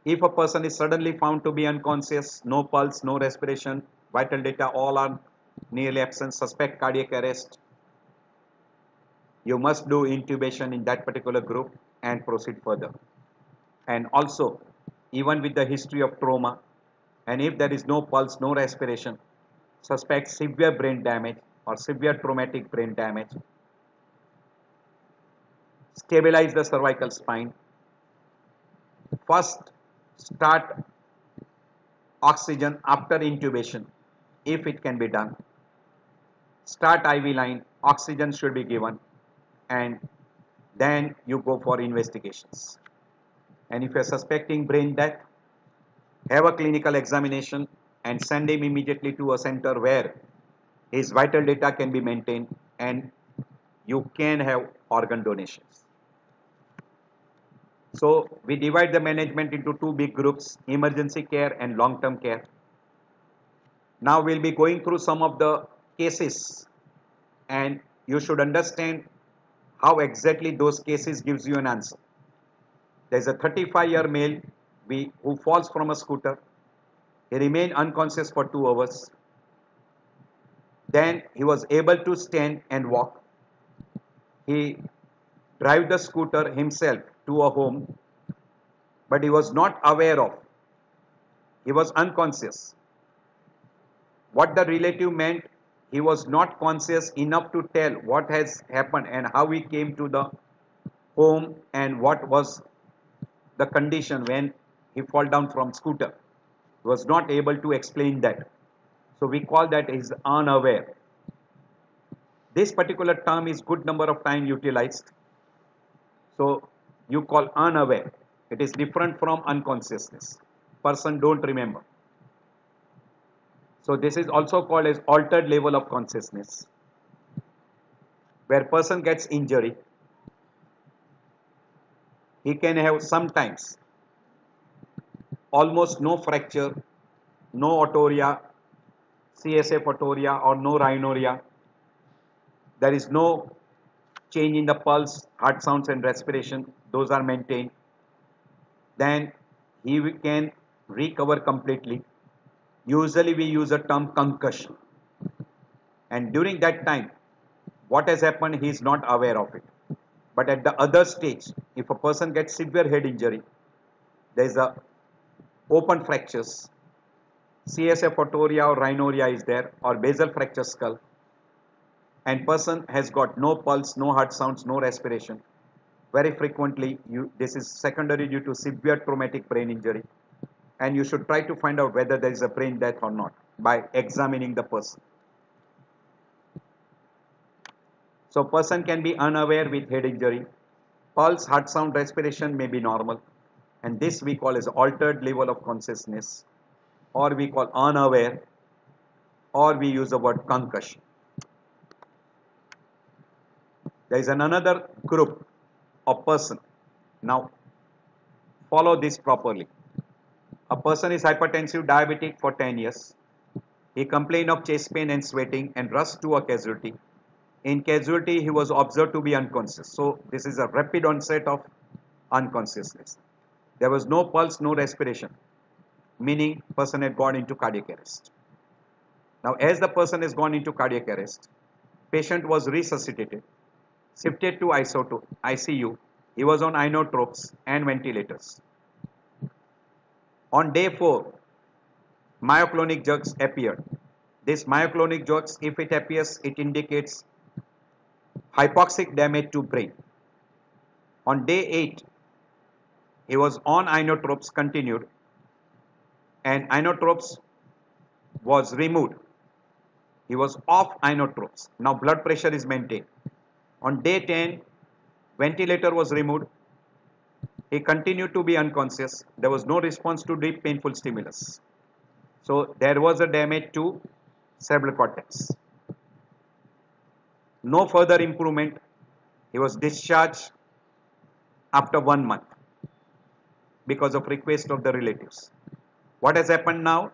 If a person is suddenly found to be unconscious, no pulse, no respiration, vital data all are nearly absent, suspect cardiac arrest, you must do intubation in that particular group and proceed further. And also, even with the history of trauma, and if there is no pulse, no respiration, suspect severe brain damage or severe traumatic brain damage. Stabilize the cervical spine. First, start oxygen after intubation, if it can be done. Start IV line, oxygen should be given, and then you go for investigations. And if you are suspecting brain death, have a clinical examination and send him immediately to a center where his vital data can be maintained and you can have organ donations. So we divide the management into two big groups, emergency care and long-term care. Now we'll be going through some of the cases and you should understand how exactly those cases gives you an answer. There's a 35-year male who falls from a scooter. He remained unconscious for 2 hours. Then he was able to stand and walk. He drive the scooter himself to a home, but he was not aware of. He was unconscious. What the relative meant, he was not conscious enough to tell what has happened and how he came to the home and what was the condition when he fall down from scooter. He was not able to explain that. So we call that is unaware. This particular term is good number of time utilized. So you call unaware. It is different from unconsciousness. Person don't remember. So this is also called as altered level of consciousness, where person gets injury. He can have sometimes almost no fracture, no otorrhea, CSF otorrhea or no rhinorrhea. There is no change in the pulse, heart sounds and respiration. Those are maintained. Then he can recover completely. Usually we use the term concussion. And during that time, what has happened, he is not aware of it. But at the other stage, if a person gets severe head injury, there is a open fractures, CSF otorrhea or rhinorrhea is there, or basal fracture skull, and person has got no pulse, no heart sounds, no respiration. Very frequently, this is secondary due to severe traumatic brain injury, and you should try to find out whether there is a brain death or not by examining the person. So person can be unaware with head injury. Pulse, heart sound, respiration may be normal, and this we call as altered level of consciousness, or we call unaware, or we use the word concussion. There is another group of person. Now follow this properly. A person is hypertensive, diabetic for 10 years. He complained of chest pain and sweating and rushed to a casualty. In casualty, he was observed to be unconscious. So this is a rapid onset of unconsciousness. There was no pulse, no respiration, meaning person had gone into cardiac arrest. Now as the person has gone into cardiac arrest, patient was resuscitated, shifted to ICU. He was on inotropes and ventilators. On day 4, myoclonic jerks appeared. This myoclonic jerks, if it appears, it indicates hypoxic damage to brain. On day 8, he was on inotropes, continued, and inotropes was removed. He was off inotropes. Now blood pressure is maintained. On day 10, ventilator was removed. He continued to be unconscious. There was no response to deep painful stimulus. So there was a damage to cerebral cortex. No further improvement. He was discharged after 1 month because of request of the relatives. What has happened now?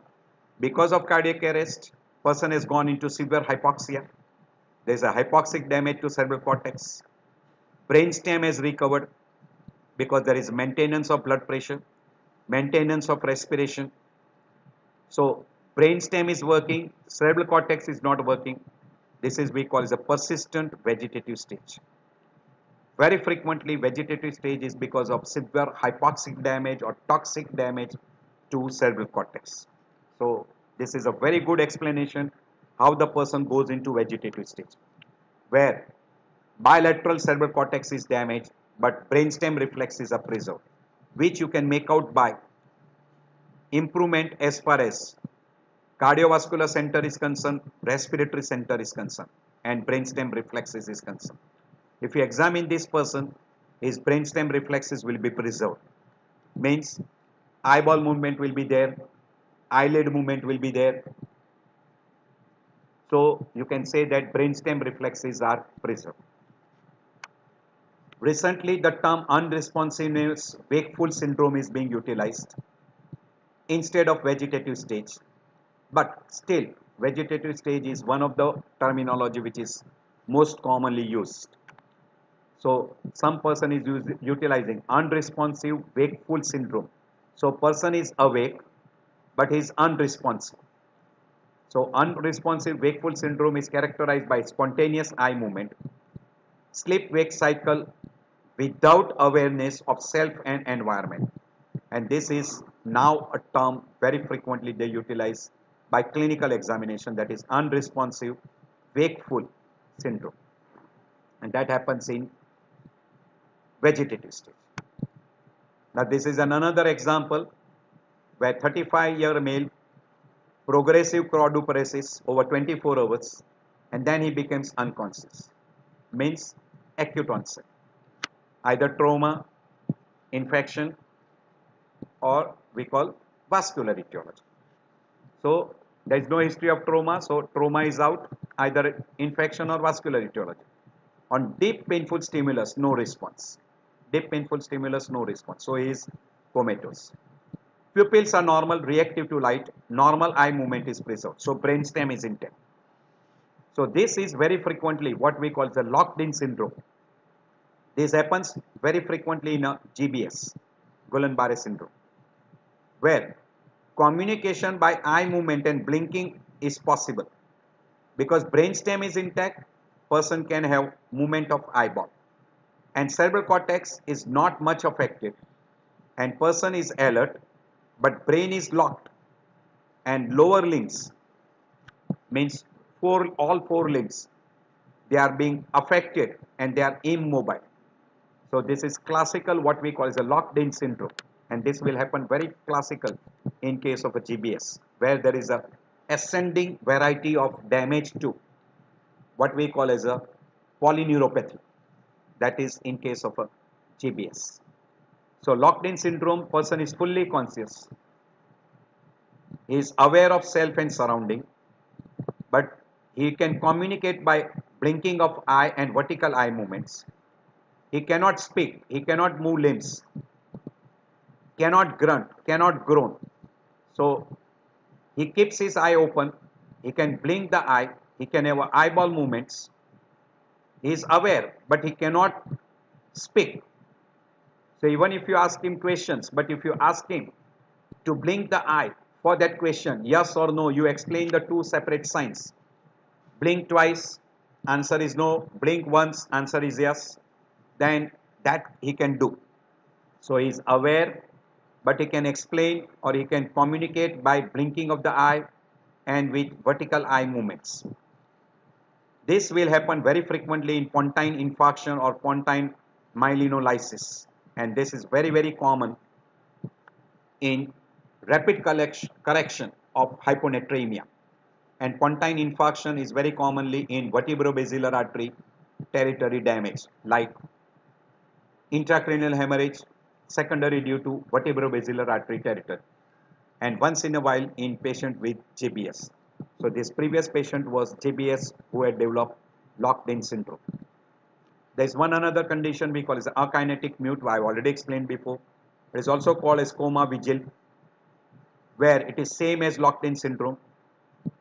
Because of cardiac arrest, person has gone into severe hypoxia. There is a hypoxic damage to cerebral cortex. Brainstem has recovered because there is maintenance of blood pressure, maintenance of respiration. So brainstem is working, cerebral cortex is not working. This is we call as a persistent vegetative stage. Very frequently vegetative stage is because of severe hypoxic damage or toxic damage to cerebral cortex. So this is a very good explanation how the person goes into vegetative stage, where bilateral cerebral cortex is damaged but brainstem reflexes are preserved, which you can make out by improvement as far as cardiovascular center is concerned, respiratory center is concerned, and brainstem reflexes is concerned. If you examine this person, his brainstem reflexes will be preserved. Means eyeball movement will be there, eyelid movement will be there. So you can say that brainstem reflexes are preserved. Recently, the term unresponsiveness wakeful syndrome is being utilized instead of vegetative stage. But still, vegetative stage is one of the terminology which is most commonly used. So some person is utilizing unresponsive wakeful syndrome. So person is awake but he is unresponsive. So unresponsive wakeful syndrome is characterized by spontaneous eye movement, sleep-wake cycle without awareness of self and environment. And this is now a term very frequently they utilize by clinical examination, that is unresponsive wakeful syndrome. And that happens in vegetative stage. Now this is another example where 35-year male progressive choroidoparesis over 24 hours and then he becomes unconscious. Means acute onset. Either trauma, infection, or we call vascular etiology. So there is no history of trauma, so trauma is out, either infection or vascular etiology. On deep painful stimulus, no response. Deep painful stimulus, no response. So he is comatose. Pupils are normal, reactive to light. Normal eye movement is preserved. So brainstem is intact. So this is very frequently what we call the locked-in syndrome. This happens very frequently in a GBS, Guillain-Barré syndrome, where communication by eye movement and blinking is possible. Because brainstem is intact, person can have movement of eyeball. And cerebral cortex is not much affected and person is alert, but brain is locked and lower limbs, means all four limbs, they are being affected and they are immobile. So this is classical, what we call as a locked-in syndrome, and this will happen very classical in case of a GBS, where there is a ascending variety of damage to what we call as a polyneuropathy. That is in case of a GBS. So locked-in syndrome, person is fully conscious. He is aware of self and surrounding, but he can communicate by blinking of eye and vertical eye movements. He cannot speak, he cannot move limbs, cannot grunt, cannot groan. So he keeps his eye open, he can blink the eye, he can have eyeball movements. He is aware, but he cannot speak. So even if you ask him questions, but if you ask him to blink the eye for that question, yes or no, you explain the two separate signs. Blink twice, answer is no. Blink once, answer is yes. Then that he can do. So he is aware, but he can explain or he can communicate by blinking of the eye and with vertical eye movements. This will happen very frequently in pontine infarction or pontine myelinolysis, and this is very common in rapid correction of hyponatremia. And pontine infarction is very commonly in vertebrobasilar artery territory damage, like intracranial hemorrhage secondary due to vertebrobasilar artery territory, and once in a while in patient with GBS. So this previous patient was GBS who had developed locked-in syndrome. There is one another condition we call as akinetic mute, I have already explained before. It is also called as coma vigil, where it is same as locked-in syndrome,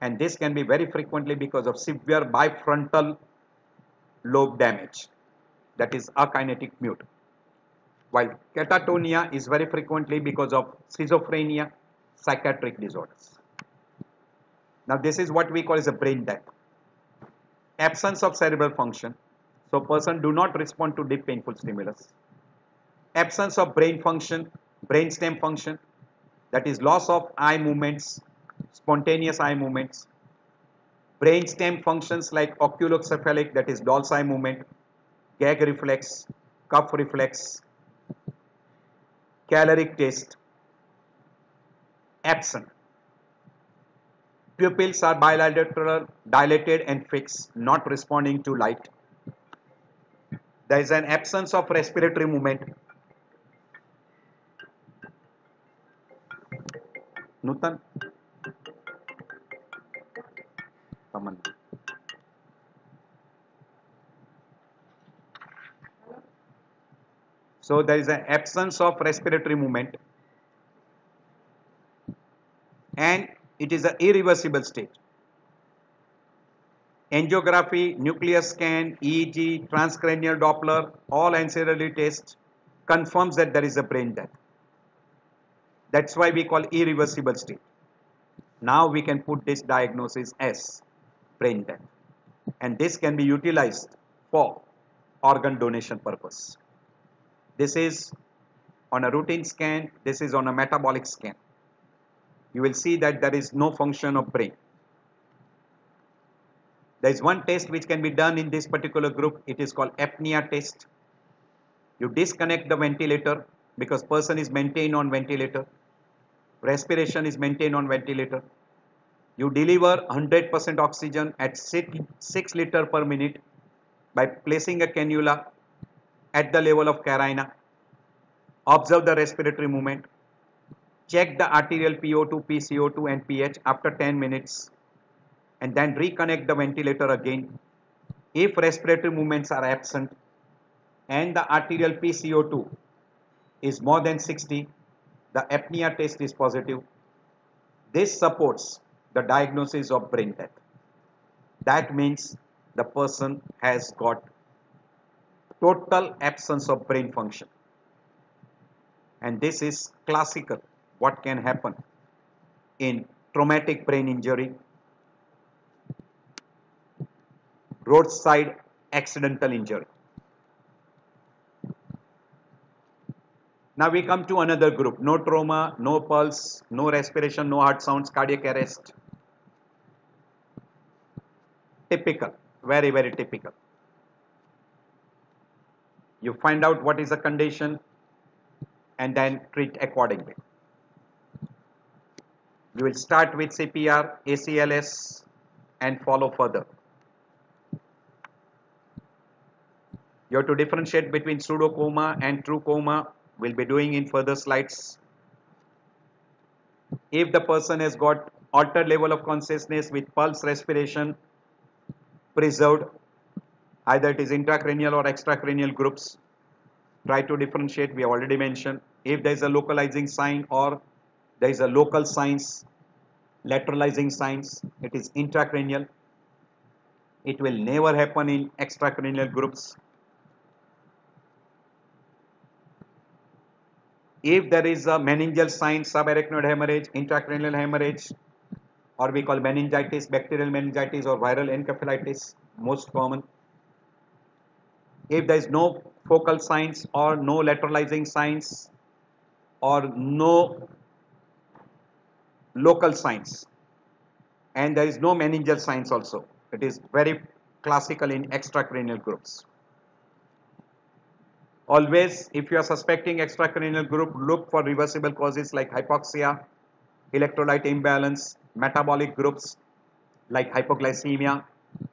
and this can be very frequently because of severe bifrontal lobe damage, that is akinetic mute. While catatonia is very frequently because of schizophrenia, psychiatric disorders. Now this is what we call as a brain death. Absence of cerebral function. So person do not respond to deep painful stimulus. Absence of brain function, brainstem function, that is loss of eye movements, spontaneous eye movements. Brainstem functions like oculocephalic, that is Doll's eye movement, gag reflex, cuff reflex, caloric taste, absent. Pupils are bilateral, dilated and fixed, not responding to light. There is an absence of respiratory movement. Nutan, come on. So there is an absence of respiratory movement, and it is an irreversible state. Angiography, nuclear scan, EEG, transcranial Doppler, all ancillary tests confirms that there is a brain death. That's why we call irreversible state. Now we can put this diagnosis as brain death, and this can be utilized for organ donation purpose. This is on a routine scan, this is on a metabolic scan. You will see that there is no function of brain. There is one test which can be done in this particular group. It is called apnea test. You disconnect the ventilator because person is maintained on ventilator. Respiration is maintained on ventilator. You deliver 100% oxygen at 6 liter per minute by placing a cannula at the level of carina. Observe the respiratory movement. Check the arterial PO2, PCO2 and pH after 10 minutes, and then reconnect the ventilator again. If respiratory movements are absent and the arterial PCO2 is more than 60, the apnea test is positive. This supports the diagnosis of brain death. That means the person has got total absence of brain function. And this is classical what can happen in traumatic brain injury, roadside accidental injury. Now we come to another group. No trauma, no pulse, no respiration, no heart sounds, cardiac arrest. Typical, very, very typical. You find out what is the condition and then treat accordingly. You will start with CPR, ACLS and follow further. You have to differentiate between pseudocoma and true coma. We'll be doing in further slides. If the person has got altered level of consciousness with pulse, respiration preserved, either it is intracranial or extracranial groups, try to differentiate. We have already mentioned. If there is a localizing sign or there is a local signs, lateralizing signs, it is intracranial. It will never happen in extracranial groups. If there is a meningeal sign, subarachnoid hemorrhage, intracranial hemorrhage, or we call meningitis, bacterial meningitis or viral encephalitis, most common. If there is no focal signs or no lateralizing signs or no local signs, and there is no meningeal signs also, it is very classical in extracranial groups. Always, if you are suspecting extracranial group, look for reversible causes like hypoxia, electrolyte imbalance, metabolic groups like hypoglycemia,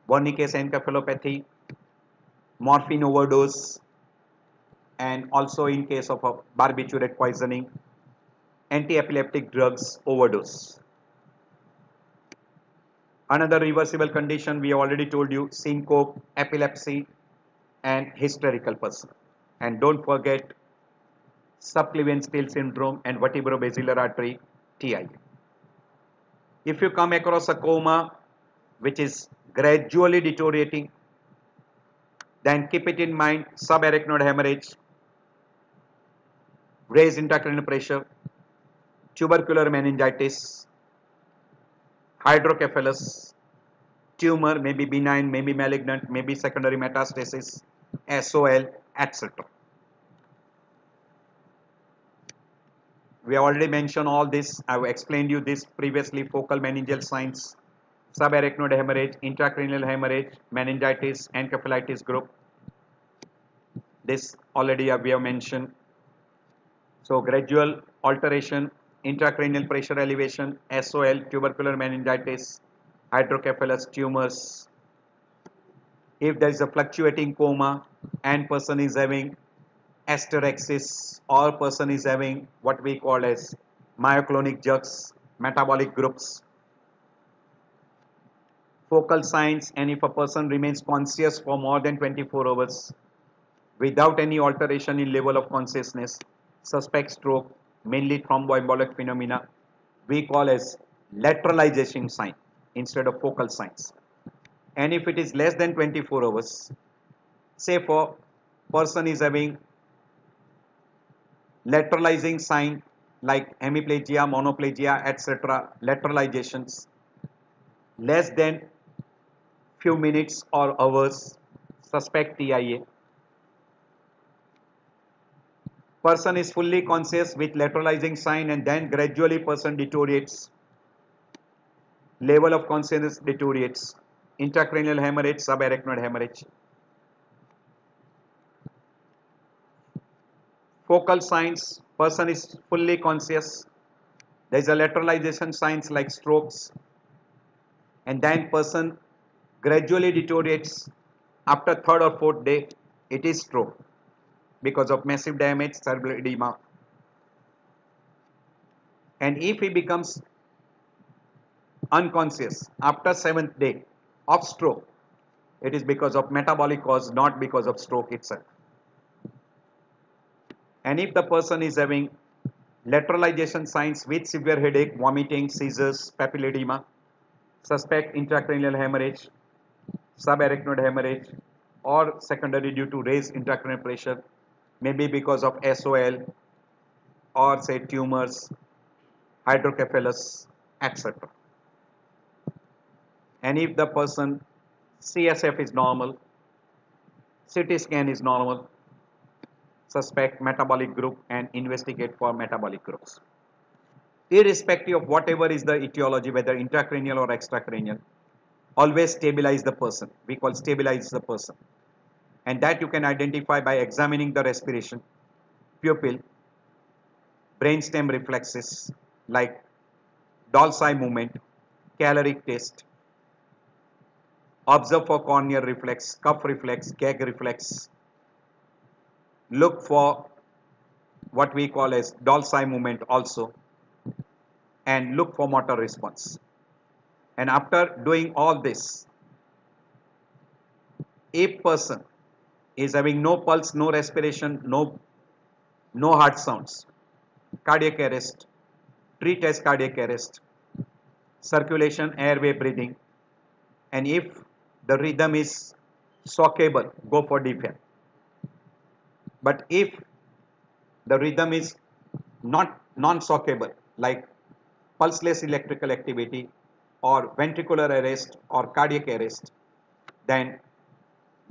Wernicke's encephalopathy, morphine overdose, and also in case of a barbiturate poisoning, anti-epileptic drugs overdose. Another reversible condition we have already told you, syncope, epilepsy, and hysterical person. And don't forget subclavian steal syndrome and vertebrobasilar artery TIA. If you come across a coma which is gradually deteriorating, then keep it in mind: subarachnoid hemorrhage, raised intracranial pressure, tubercular meningitis, hydrocephalus, tumor, may be benign, may be malignant, may be secondary metastasis, SOL, etc. We already mentioned all this. I have explained you this previously. Focal meningeal signs, subarachnoid hemorrhage, intracranial hemorrhage, meningitis, encephalitis group. This already we have mentioned. So gradual alteration, intracranial pressure elevation, SOL, tubercular meningitis, hydrocephalus tumors. If there is a fluctuating coma and person is having asterexis or person is having what we call as myoclonic jerks, metabolic groups, focal signs, and if a person remains conscious for more than 24 hours without any alteration in level of consciousness, suspect stroke, mainly thromboembolic phenomena, we call as lateralization sign instead of focal signs. And if it is less than 24 hours, say for person is having lateralizing sign like hemiplegia, monoplegia, etc., lateralizations less than few minutes or hours, suspect TIA. Person is fully conscious with lateralizing sign and then gradually person deteriorates, level of consciousness deteriorates, intracranial hemorrhage, subarachnoid hemorrhage. Focal signs, person is fully conscious, there is a lateralization signs like strokes, and then person gradually deteriorates. After third or fourth day, it is stroke because of massive damage, cerebral edema. And if he becomes unconscious after seventh day of stroke, it is because of metabolic cause, not because of stroke itself. And if the person is having lateralization signs with severe headache, vomiting, seizures, papilledema, suspect intracranial hemorrhage, subarachnoid hemorrhage, or secondary due to raised intracranial pressure, maybe because of SOL or say tumors, hydrocephalus, etc. And if the person CSF is normal, CT scan is normal, suspect metabolic group and investigate for metabolic groups. Irrespective of whatever is the etiology, whether intracranial or extracranial, always stabilize the person. We call stabilize the person. And that you can identify by examining the respiration, pupil, brainstem reflexes like Dulci movement, caloric test, observe for corneal reflex, cuff reflex, gag reflex, look for what we call as Dulci movement also, and look for motor response. And after doing all this, if person is having no pulse, no respiration, no heart sounds, cardiac arrest, treat as cardiac arrest, circulation, airway, breathing, and if the rhythm is shockable, go for DFib. But if the rhythm is not non-shockable, like pulseless electrical activity or ventricular arrest or cardiac arrest, then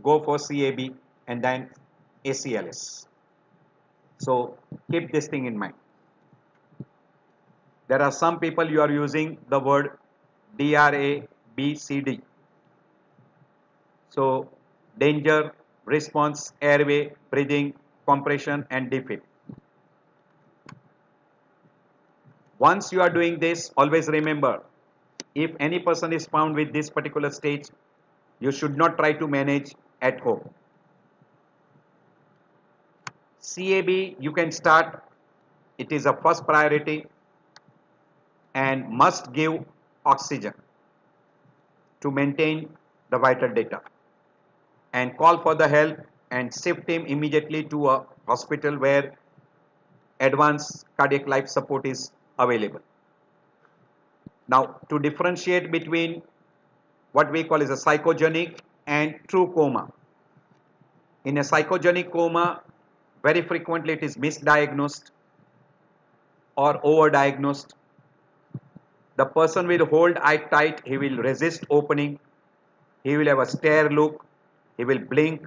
go for CAB and then ACLS. So keep this thing in mind. There are some people you are using the word DRABCD. So danger, response, airway, breathing, compression and defib. Once you are doing this, always remember, if any person is found with this particular stage, you should not try to manage at home. CAB you can start, it is a first priority and must give oxygen to maintain the vital data, and call for the help and shift him immediately to a hospital where advanced cardiac life support is available. Now to differentiate between what we call is a psychogenic and true coma. In a psychogenic coma, very frequently it is misdiagnosed or overdiagnosed. The person will hold eye tight, he will resist opening, he will have a stare look, he will blink,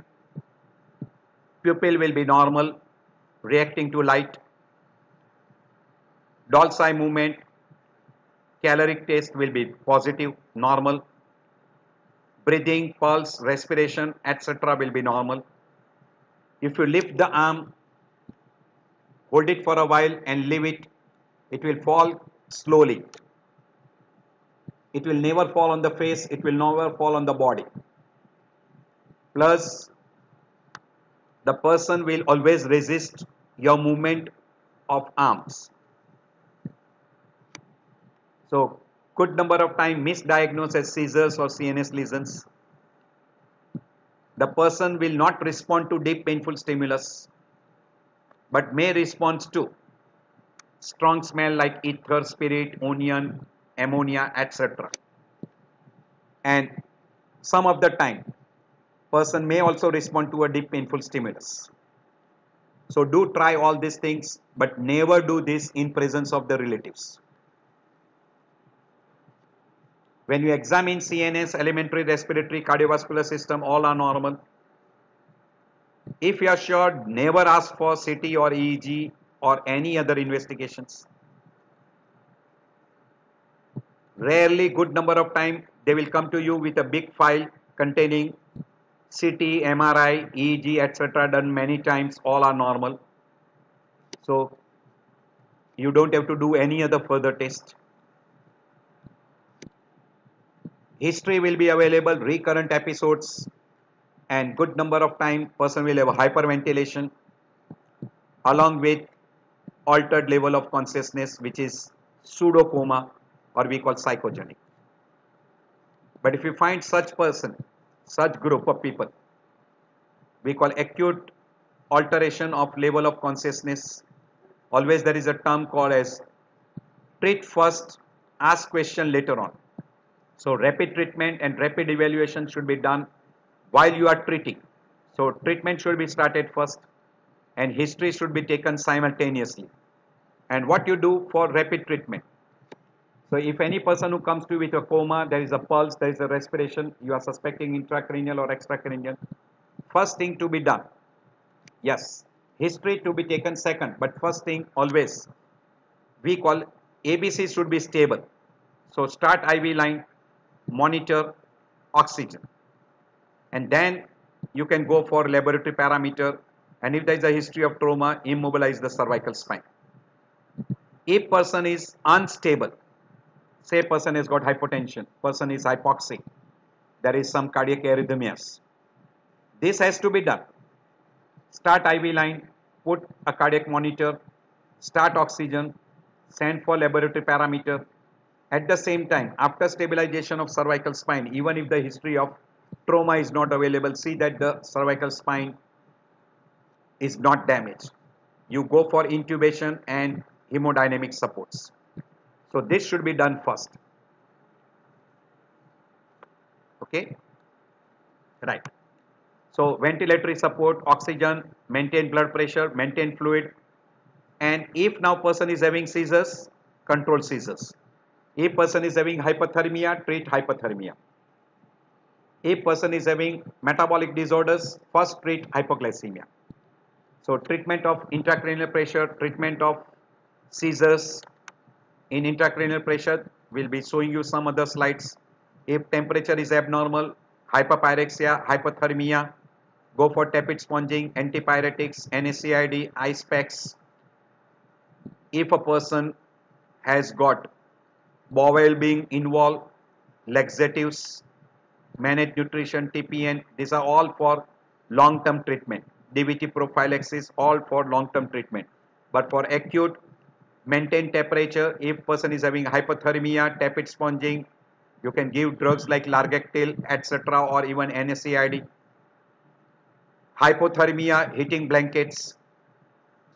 Pupil will be normal, reacting to light. Doll's eye movement, caloric taste will be positive, normal. Breathing, pulse, respiration, etc. will be normal. If you lift the arm, hold it for a while and leave it, it will fall slowly. It will never fall on the face, it will never fall on the body. Plus, the person will always resist your movement of arms. So, good number of time misdiagnosed as seizures or CNS lesions. The person will not respond to deep painful stimulus, but may respond to strong smell like ether, spirit, onion, ammonia, etc. And some of the time, person may also respond to a deep painful stimulus. So do try all these things, but never do this in presence of the relatives. When you examine CNS, elementary respiratory, cardiovascular system, all are normal. If you are sure, never ask for CT or EEG or any other investigations. Rarely, good number of time, they will come to you with a big file containing CT, MRI, EEG, etc. done many times, all are normal. So you don't have to do any other further test. History will be available, recurrent episodes, and good number of time person will have hyperventilation along with altered level of consciousness, which is pseudo coma or we call psychogenic. But if you find such person, such group of people, we call acute alteration of level of consciousness. Always there is a term called as treat first, ask question later on. So rapid treatment and rapid evaluation should be done while you are treating. So treatment should be started first and history should be taken simultaneously. And what you do for rapid treatment. So if any person who comes to you with a coma, there is a pulse, there is a respiration, you are suspecting intracranial or extracranial, first thing to be done, yes, history to be taken second, but first thing always, we call ABC should be stable. So start IV line, monitor oxygen, and then you can go for laboratory parameter, and if there is a history of trauma, immobilize the cervical spine. If person is unstable, say person has got hypotension, person is hypoxic, there is some cardiac arrhythmias, this has to be done. Start IV line, put a cardiac monitor, start oxygen, send for laboratory parameter. At the same time, after stabilization of cervical spine, even if the history of trauma is not available, see that the cervical spine is not damaged. You go for intubation and hemodynamic supports. So this should be done first. Okay, right. So ventilatory support, oxygen, maintain blood pressure, maintain fluid, and if now person is having seizures, control seizures. If person is having hypothermia, treat hypothermia. If person is having metabolic disorders, first treat hypoglycemia. So treatment of intracranial pressure, treatment of seizures. In intracranial pressure, we'll be showing you some other slides. If temperature is abnormal, hyperpyrexia, hypothermia, go for tepid sponging, antipyretics, NSAID, ice packs. If a person has got bowel being involved, laxatives, managed nutrition, TPN, these are all for long-term treatment. DVT prophylaxis, all for long-term treatment. But for acute, maintain temperature. If person is having hypothermia, tepid sponging, you can give drugs like Largactil, etc. or even NSAID. Hypothermia, heating blankets.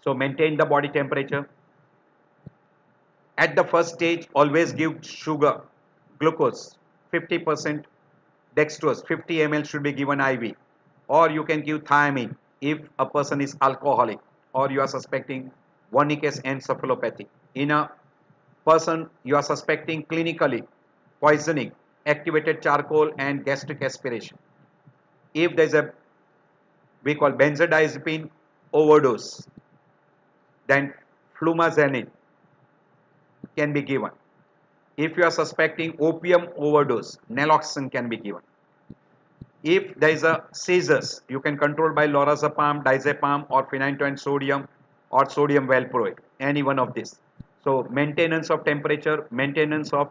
So maintain the body temperature. At the first stage, always give sugar, glucose, 50%, dextrose, 50 ml should be given IV. Or you can give thiamine if a person is alcoholic or you are suspecting Wernicke's encephalopathy. In a person you are suspecting clinically poisoning, activated charcoal and gastric aspiration. If there is a we call benzodiazepine overdose. Then flumazenil can be given. If you are suspecting opium overdose, naloxone can be given. If there is a seizures, you can control by lorazepam, diazepam, or phenytoin sodium, or sodium valproate, any one of these. So maintenance of temperature, maintenance of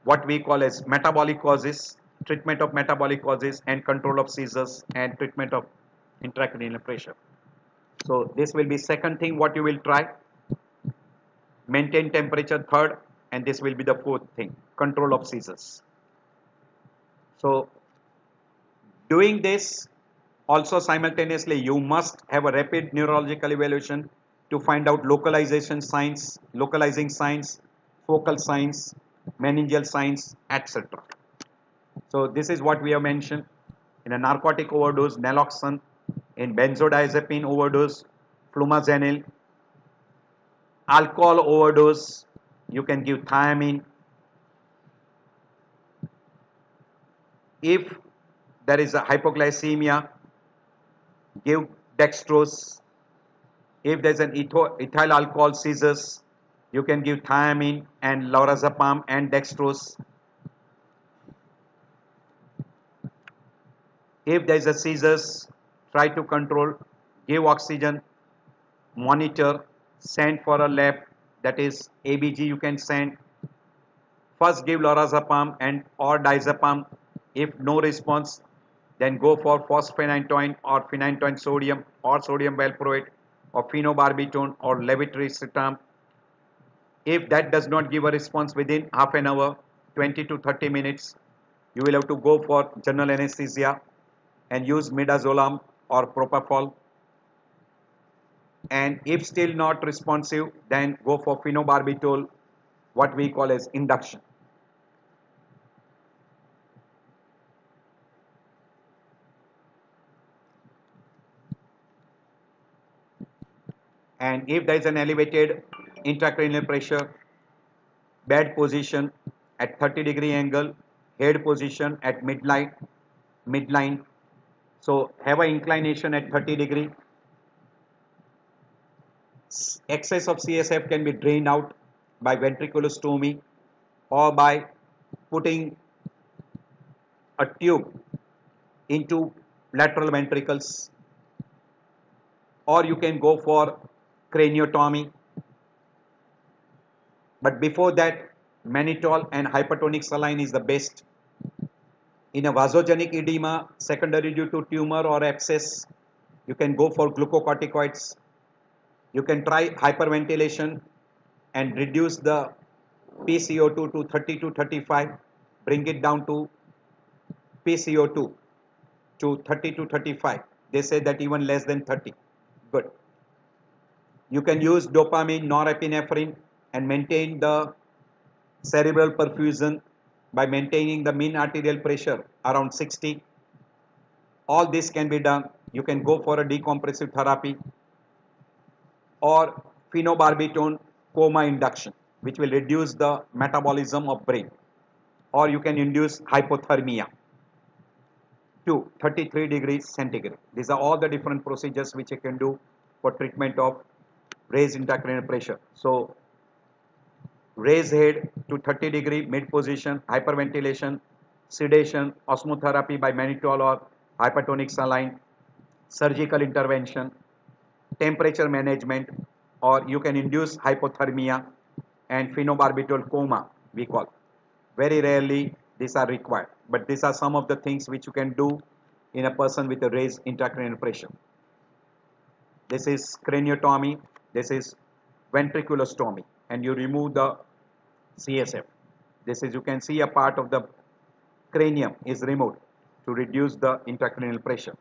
what we call as metabolic causes, treatment of metabolic causes, and control of seizures, and treatment of intracranial pressure. So this will be second thing what you will try. Maintain temperature third, and this will be the fourth thing, control of seizures. So doing this also simultaneously you must have a rapid neurological evaluation to find out localization signs, localizing signs, focal signs, meningeal signs, etc. So this is what we have mentioned. In a narcotic overdose, naloxone; in benzodiazepine overdose, flumazenil; alcohol overdose, you can give thiamine. If there is a hypoglycemia, give dextrose. If there is an ethyl alcohol seizures, you can give thiamine and lorazepam and dextrose. If there is a seizures, try to control, give oxygen, monitor, send for a lab, that is ABG you can send. First give lorazepam and or diazepam. If no response, then go for fosphenytoin or phenytoin sodium or sodium valproate or phenobarbital or levetiracetam. If that does not give a response within half an hour, 20 to 30 minutes, you will have to go for general anesthesia and use midazolam or propofol. And if still not responsive, then go for phenobarbital, what we call as induction. And if there is an elevated intracranial pressure, bed position at 30-degree angle, head position at midline. So have an inclination at 30-degree. Excess of CSF can be drained out by ventriculostomy or by putting a tube into lateral ventricles, or you can go for craniotomy. But before that, mannitol and hypertonic saline is the best. In a vasogenic edema secondary due to tumor or abscess, you can go for glucocorticoids. You can try hyperventilation and reduce the PCO2 to 30 to 35, bring it down to PCO2 to 30 to 35. They say that even less than 30. Good. You can use dopamine, norepinephrine, and maintain the cerebral perfusion by maintaining the mean arterial pressure around 60. All this can be done. You can go for a decompressive therapy or phenobarbital coma induction, which will reduce the metabolism of brain, or you can induce hypothermia to 33 degrees centigrade. These are all the different procedures which you can do for treatment of raised intracranial pressure. So raise head to 30-degree mid position, hyperventilation, sedation, osmotherapy by mannitol or hypertonic saline, surgical intervention, temperature management, or you can induce hypothermia and phenobarbital coma, we call. Very rarely these are required, but these are some of the things which you can do in a person with a raised intracranial pressure. This is craniotomy, this is ventriculostomy, and you remove the CSF. This is, you can see a part of the cranium is removed to reduce the intracranial pressure.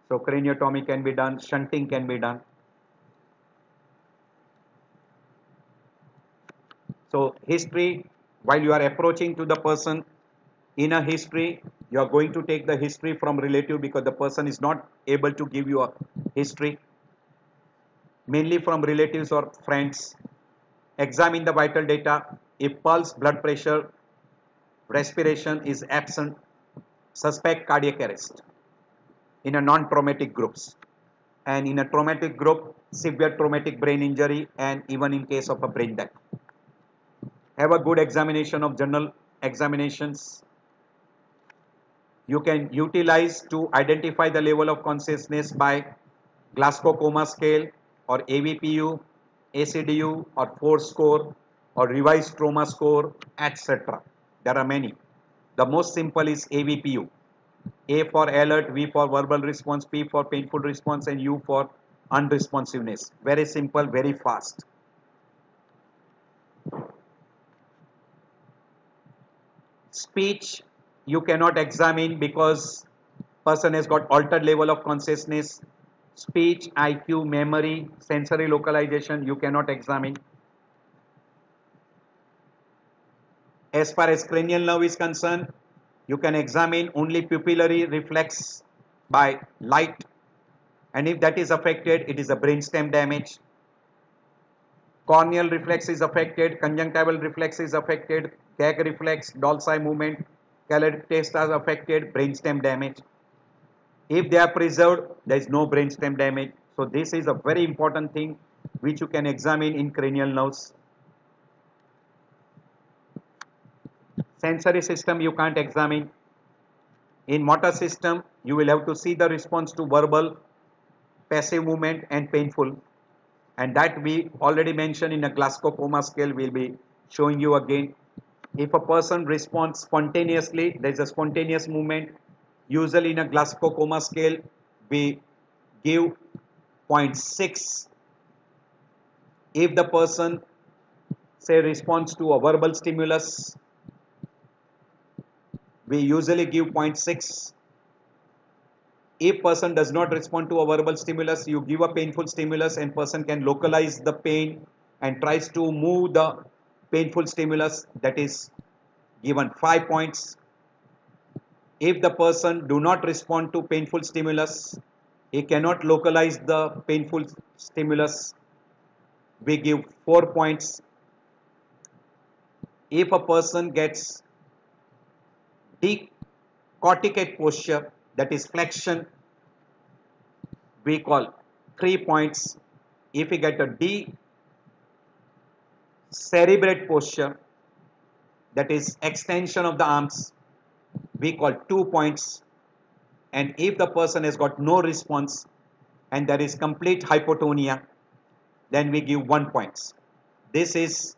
So craniotomy can be done, shunting can be done. So history, while you are approaching to the person, in a history, you are going to take the history from relative because the person is not able to give you a history. Mainly from relatives or friends. Examine the vital data. If pulse, blood pressure, respiration is absent, suspect cardiac arrest. in a non-traumatic groups, and in a traumatic group, severe traumatic brain injury, and even in case of a brain death. Have a good examination of general examinations. You can utilize to identify the level of consciousness by Glasgow Coma Scale or AVPU, ACDU or 4 score or revised trauma score, etc. There are many. The most simple is AVPU. A for alert, V for verbal response, P for painful response, and U for unresponsiveness. Very simple, very fast. Speech you cannot examine because person has got altered level of consciousness. Speech, IQ, memory, sensory localization you cannot examine. As far as cranial nerve is concerned, you can examine only pupillary reflex by light, and if that is affected, it is a brainstem damage. Corneal reflex is affected, conjunctival reflex is affected, gag reflex, Dolce movement, calitic taste are affected, brainstem damage. If they are preserved, there is no brainstem damage. So this is a very important thing which you can examine in cranial nerves. Sensory system you can't examine. In motor system, you will have to see the response to verbal, passive movement and painful. And that we already mentioned in a Glasgow Coma Scale, we'll be showing you again. If a person responds spontaneously, there is a spontaneous movement. Usually in a Glasgow Coma Scale, we give 0.6. If the person say responds to a verbal stimulus, we usually give 0.6. If person does not respond to a verbal stimulus, you give a painful stimulus and person can localize the pain and tries to move the painful stimulus, that is given 5 points. If the person do not respond to painful stimulus, he cannot localize the painful stimulus, we give 4 points. If a person gets decorticate posture, that is flexion, we call 3 points. If we get a decerebrate posture, that is extension of the arms, we call 2 points. And if the person has got no response and there is complete hypotonia, then we give 1 points. This is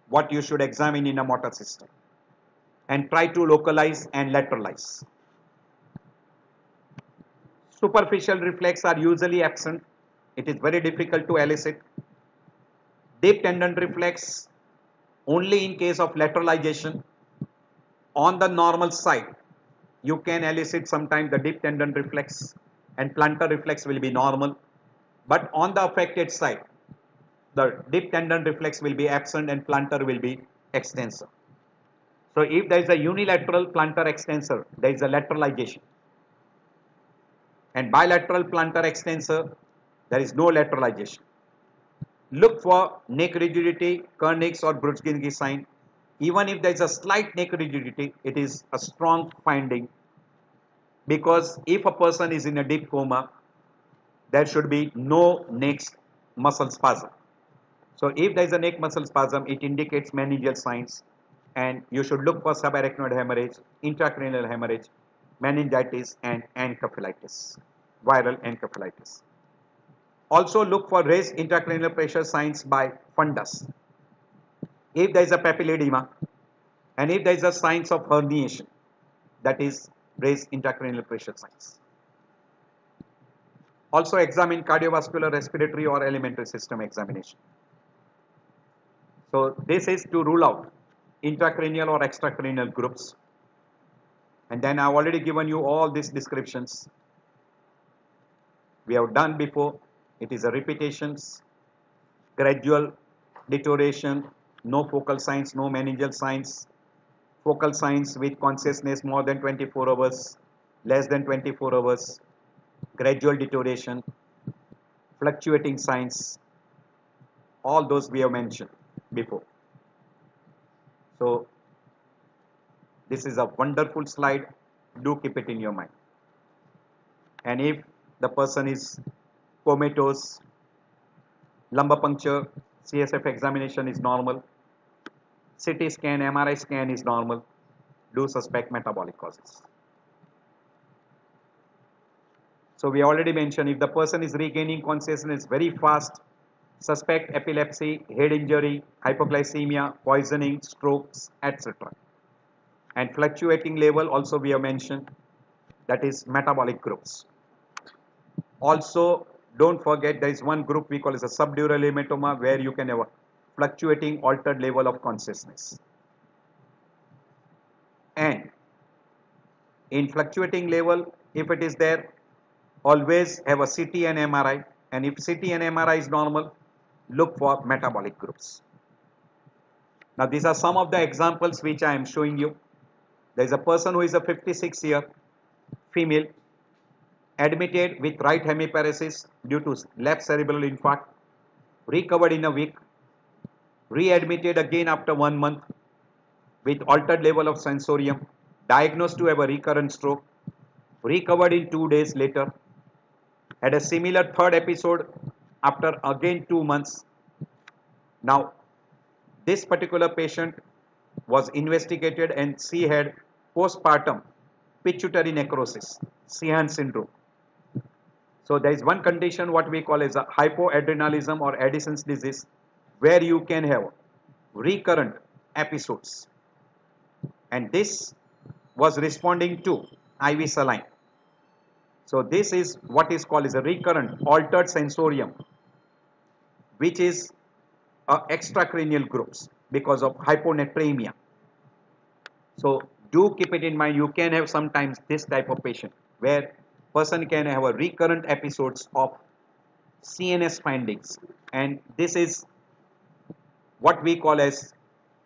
what you should examine in a motor system and try to localize and lateralize. Superficial reflex are usually absent. It is very difficult to elicit. Deep tendon reflex only in case of lateralization. On the normal side, you can elicit sometimes the deep tendon reflex and plantar reflex will be normal. But on the affected side, the deep tendon reflex will be absent and plantar will be extensor. So if there is a unilateral plantar extensor, there is a lateralization. And bilateral plantar extensor, there is no lateralization. Look for neck rigidity, Kernick's or Brudzinski sign. Even if there is a slight neck rigidity, it is a strong finding, because if a person is in a deep coma, there should be no neck muscle spasm. So if there is a neck muscle spasm, it indicates meningeal signs, and you should look for subarachnoid hemorrhage, intracranial hemorrhage, meningitis and encephalitis, viral encephalitis. Also look for raised intracranial pressure signs by fundus. If there is a papilledema and if there is a signs of herniation, that is raised intracranial pressure signs. Also examine cardiovascular, respiratory or alimentary system examination. So this is to rule out intracranial or extracranial groups. And then I have already given you all these descriptions. We have done before. It is a repetitions, gradual deterioration, no focal signs, no meningeal signs, focal signs with consciousness more than 24 hours, less than 24 hours, gradual deterioration, fluctuating signs, all those we have mentioned before. So this is a wonderful slide. Do keep it in your mind. And if the person is comatose, lumbar puncture, CSF examination is normal, CT scan, MRI scan is normal, do suspect metabolic causes. So we already mentioned if the person is regaining consciousness very fast, suspect epilepsy, head injury, hypoglycemia, poisoning, strokes, etc. And fluctuating level also we have mentioned, that is metabolic groups. Also, don't forget there is one group we call as a subdural hematoma where you can have a fluctuating altered level of consciousness. And in fluctuating level, if it is there, always have a CT and MRI. And if CT and MRI is normal, look for metabolic groups. Now, these are some of the examples which I am showing you. There is a person who is a 56-year female admitted with right hemiparesis due to left cerebral infarct, recovered in a week, readmitted again after 1 month with altered level of sensorium, diagnosed to have a recurrent stroke, recovered in 2 days later, had a similar third episode after again 2 months. Now, this particular patient was investigated and she had postpartum pituitary necrosis, Sheehan syndrome. So there is one condition what we call as a hypoadrenalism or Addison's disease, where you can have recurrent episodes, and this was responding to IV saline. So this is what is called as a recurrent altered sensorium, which is extracranial groups because of hyponatremia. So do keep it in mind, you can have sometimes this type of patient where person can have a recurrent episodes of CNS findings, and this is what we call as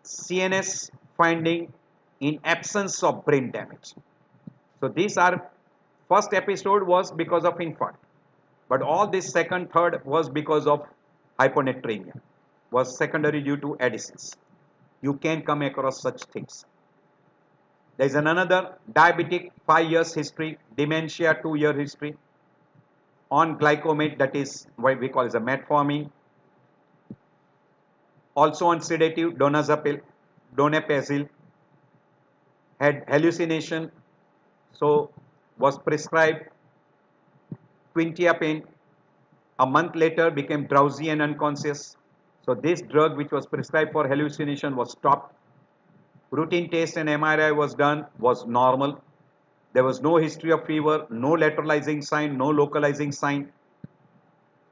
CNS finding in absence of brain damage. So these are, first episode was because of infarct, but all this second, third was because of hyponatremia, was secondary due to Addison's. You can come across such things. There is another diabetic 5 years history, dementia 2 year history, on glycomate, that is what we call as a metformin, also on sedative donepezil, had hallucination, so was prescribed quintiapine. A month later became drowsy and unconscious. So this drug which was prescribed for hallucination was stopped. Routine test and MRI was done, was normal. There was no history of fever, no lateralizing sign, no localizing sign,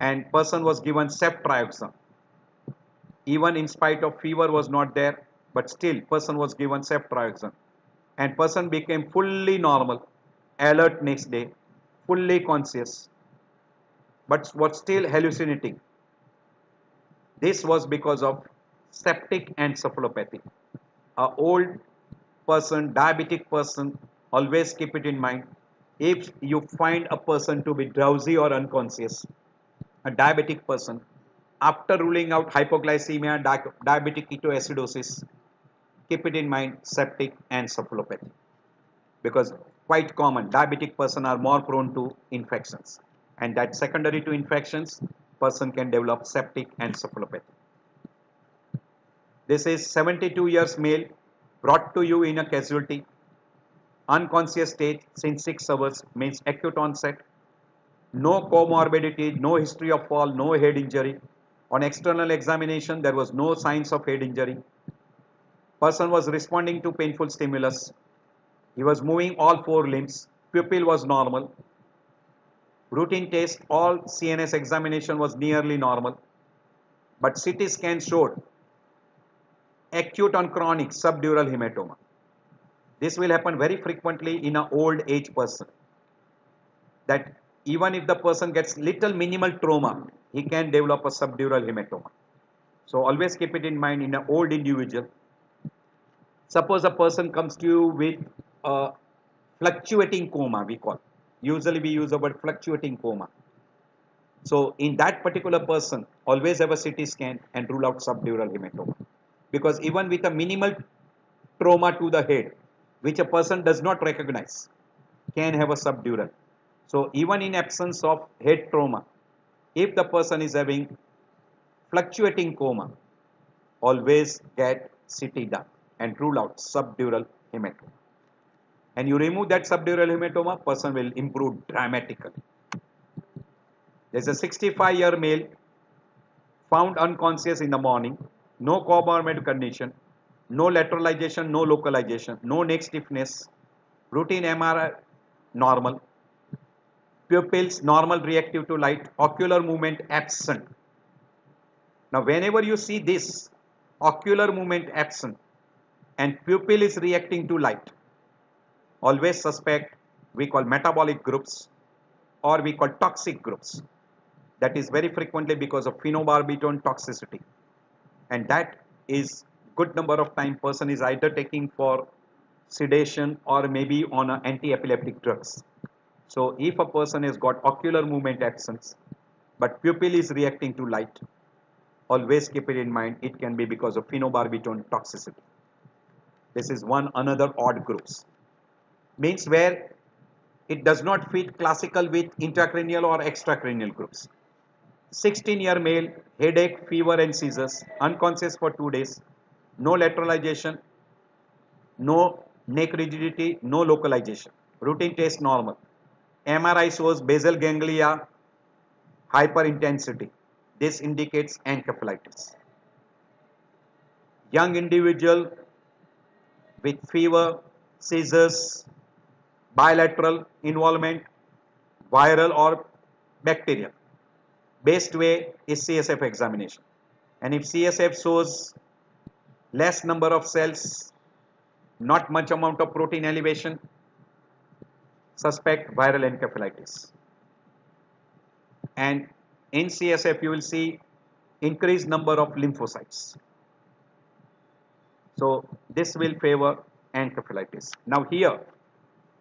and person was given ceftriaxone. Even in spite of fever was not there, but still person was given ceftriaxone, and person became fully normal, alert next day, fully conscious, but was still hallucinating. This was because of septic encephalopathy. A old person, diabetic person, always keep it in mind. If you find a person to be drowsy or unconscious, a diabetic person, after ruling out hypoglycemia, diabetic ketoacidosis, keep it in mind septic encephalopathy, because quite common diabetic person are more prone to infections, and that secondary to infections person can develop septic encephalopathy. This is 72 years male, brought to you in a casualty, unconscious state since 6 hours, means acute onset, no comorbidity, no history of fall, no head injury. On external examination, there was no signs of head injury. Person was responding to painful stimulus. He was moving all 4 limbs. Pupil was normal. Routine test, all CNS examination was nearly normal. But CT scan showed acute on chronic subdural hematoma. This will happen very frequently in an old age person. That even if the person gets little minimal trauma, he can develop a subdural hematoma. So always keep it in mind in an old individual. Suppose a person comes to you with a fluctuating coma, we call. Usually we use the word fluctuating coma. So in that particular person, always have a CT scan and rule out subdural hematoma. Because even with a minimal trauma to the head, which a person does not recognize, can have a subdural. So even in absence of head trauma, if the person is having fluctuating coma, always get CT done and rule out subdural hematoma. And you remove that subdural hematoma, person will improve dramatically. There's a 65-year male found unconscious in the morning, no comorbid condition, no lateralization, no localization, no neck stiffness, routine MRI normal, pupils normal reactive to light, ocular movement absent. Now whenever you see this ocular movement absent and pupil is reacting to light, always suspect we call metabolic groups or we call toxic groups. That is very frequently because of phenobarbital toxicity, and that is good number of time person is either taking for sedation or maybe on anti-epileptic drugs. So if a person has got ocular movement absence but pupil is reacting to light, always keep it in mind it can be because of phenobarbital toxicity. This is one another odd groups, means where it does not fit classical with intracranial or extracranial groups. 16-year male, headache, fever and seizures, unconscious for 2 days, no lateralization, no neck rigidity, no localization. Routine test normal. MRI shows basal ganglia hyperintensity. This indicates encephalitis. Young individual with fever, seizures, bilateral involvement, viral or bacterial. Best way is CSF examination. And if CSF shows less number of cells, not much amount of protein elevation, suspect viral encephalitis. And in CSF you will see increased number of lymphocytes. So this will favor encephalitis. Now here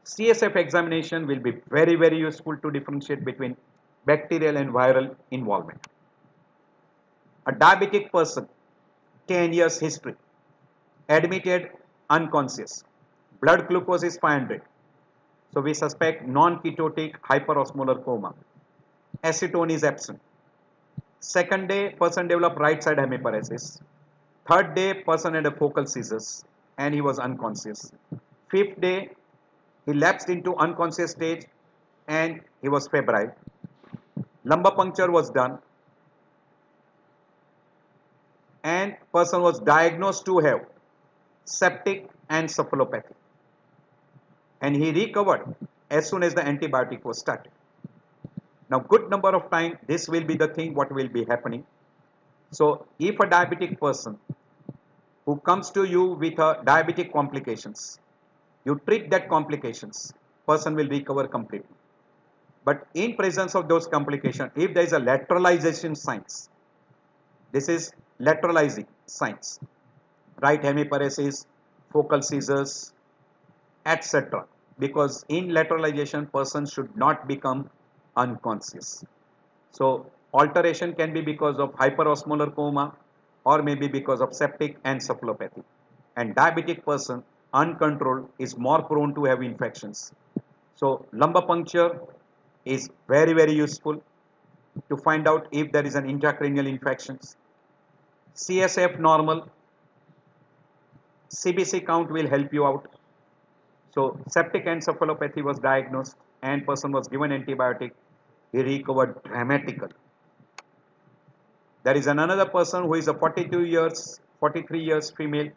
CSF examination will be very useful to differentiate between bacterial and viral involvement. A diabetic person, 10 years history, admitted unconscious, blood glucose is 500, so we suspect non-ketotic hyperosmolar coma, acetone is absent. Second day person developed right side hemiparesis, third day person had a focal seizures and he was unconscious. Fifth day he lapsed into unconscious stage and he was febrile. Lumbar puncture was done and person was diagnosed to have septic encephalopathy, and he recovered as soon as the antibiotic was started. Now good number of time this will be the thing what will be happening. So if a diabetic person who comes to you with a diabetic complications, you treat that complications, person will recover completely. But in presence of those complications, if there is a lateralization signs, this is lateralizing signs, right hemiparesis, focal seizures, etc. Because in lateralization, person should not become unconscious. So alteration can be because of hyperosmolar coma or maybe because of septic encephalopathy. And diabetic person uncontrolled is more prone to have infections. So lumbar puncture is very useful to find out if there is an intracranial infections. CSF normal, CBC count will help you out. So septic encephalopathy was diagnosed and person was given antibiotic. He recovered dramatically. There is another person who is a 43 years female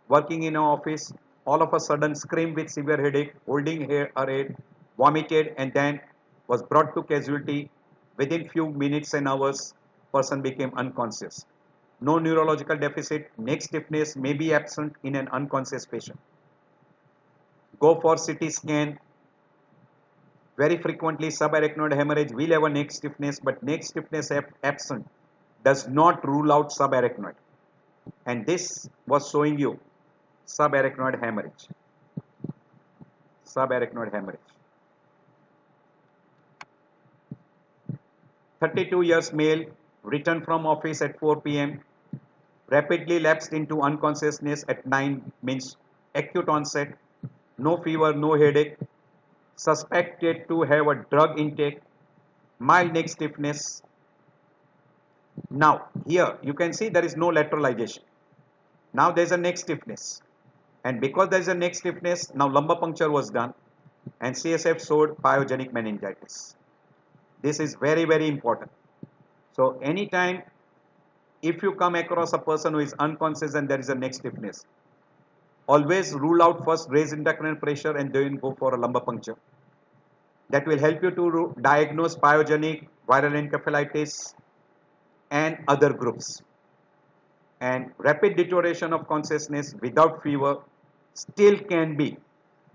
working in an office. All of a sudden screamed with severe headache, holding her head, vomited and then was brought to casualty. Within few minutes and hours, person became unconscious. No neurological deficit, neck stiffness may be absent in an unconscious patient. Go for CT scan. Very frequently subarachnoid hemorrhage will have a neck stiffness, but neck stiffness absent does not rule out subarachnoid. And this was showing you subarachnoid hemorrhage. Subarachnoid hemorrhage. 32 years male, returned from office at 4 p.m. Rapidly lapsed into unconsciousness at 9, means acute onset, no fever, no headache, suspected to have a drug intake, mild neck stiffness. Now, here you can see there is no lateralization. Now there is a neck stiffness. And because there is a neck stiffness, now lumbar puncture was done and CSF showed pyogenic meningitis. This is very, very important. So, anytime if you come across a person who is unconscious and there is a neck stiffness, always rule out first raise intracranial pressure and then go for a lumbar puncture. That will help you to diagnose pyogenic viral encephalitis and other groups. And rapid deterioration of consciousness without fever still can be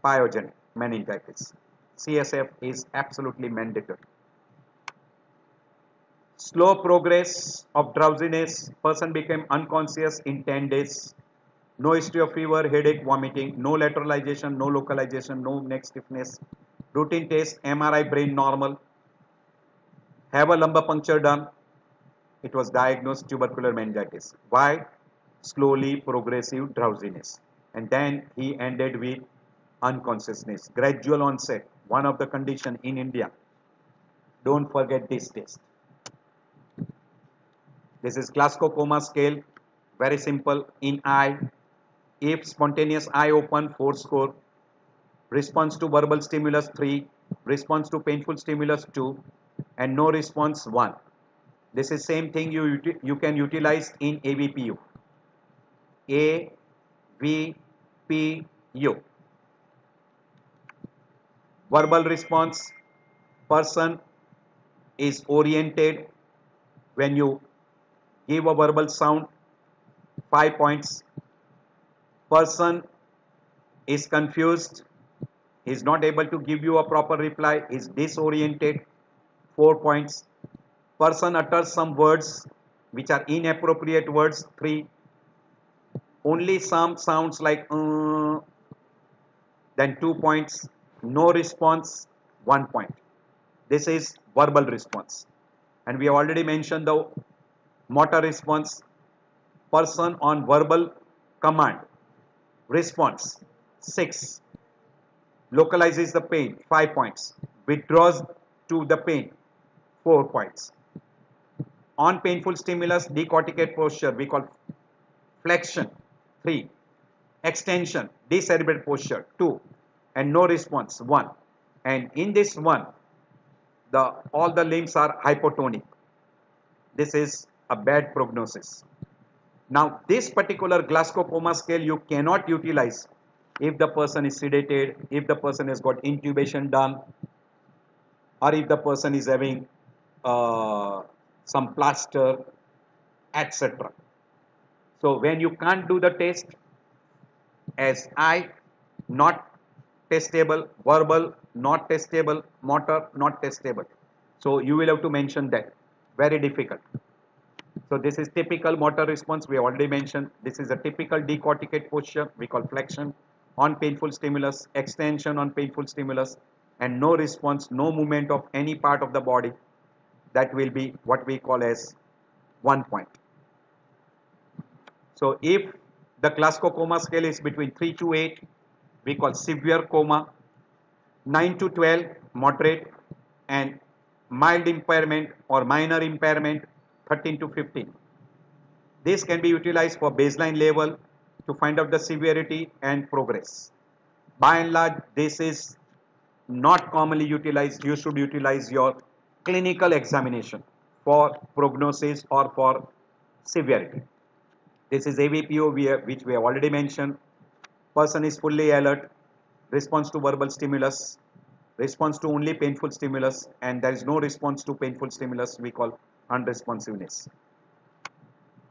pyogenic meningitis. CSF is absolutely mandatory. Slow progress of drowsiness, person became unconscious in 10 days. No history of fever, headache, vomiting, no lateralization, no localization, no neck stiffness. Routine test, MRI brain normal. Have a lumbar puncture done. It was diagnosed tubercular meningitis. Why? Slowly progressive drowsiness. And then he ended with unconsciousness. Gradual onset, one of the condition in India. Don't forget this test. This is Glasgow Coma scale. Very simple. In eye, if spontaneous eye open, 4 score. Response to verbal stimulus 3. Response to painful stimulus 2. And no response 1. This is same thing you can utilize in AVPU. AVPU. Verbal response, person is oriented when you give a verbal sound, 5 points. Person is confused, is not able to give you a proper reply, is disoriented, 4 points. Person utters some words which are inappropriate words, 3. Only some sounds like then 2 points. No response, 1 point. This is verbal response. And we have already mentioned the motor response. Person on verbal command response, 6. Localizes the pain, 5 points. Withdraws to the pain, 4 points. On painful stimulus, decorticate posture, we call flexion, 3. Extension, decerebrate posture, 2. And no response, 1. And in this one, all the limbs are hypotonic. This is a bad prognosis. Now, this particular Glasgow Coma scale you cannot utilize if the person is sedated, if the person has got intubation done, or if the person is having some plaster, etc. So, when you can't do the test, as eye not testable, verbal not testable, motor not testable. So, you will have to mention that. Very difficult. So, this is typical motor response, we already mentioned. This is a typical decorticate posture, we call flexion. On painful stimulus, extension on painful stimulus, and no response, no movement of any part of the body. That will be what we call as 1 point. So, if the Glasgow Coma scale is between 3 to 8, we call severe coma. 9 to 12, moderate, and mild impairment or minor impairment, 13 to 15. This can be utilized for baseline level to find out the severity and progress. By and large, this is not commonly utilized. You should utilize your clinical examination for prognosis or for severity. This is AVPO, which we have already mentioned. Person is fully alert, response to verbal stimulus, response to only painful stimulus, and there is no response to painful stimulus, we call unresponsiveness.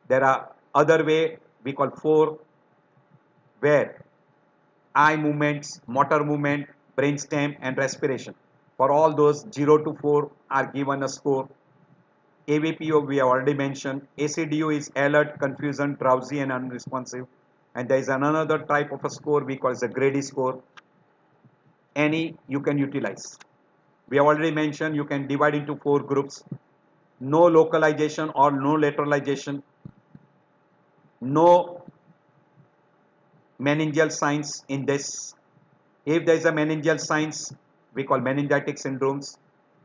There are other way, we call 4, where eye movements, motor movement, brainstem, and respiration. For all those 0 to 4 are given a score. AVPO we have already mentioned. ACDU is alert, confusion, drowsy, and unresponsive. And there is another type of a score we call as a Grady score. Any you can utilize. We have already mentioned you can divide into 4 groups. No localization or no lateralization. No meningeal signs in this. If there is a meningeal signs, we call meningitic syndromes.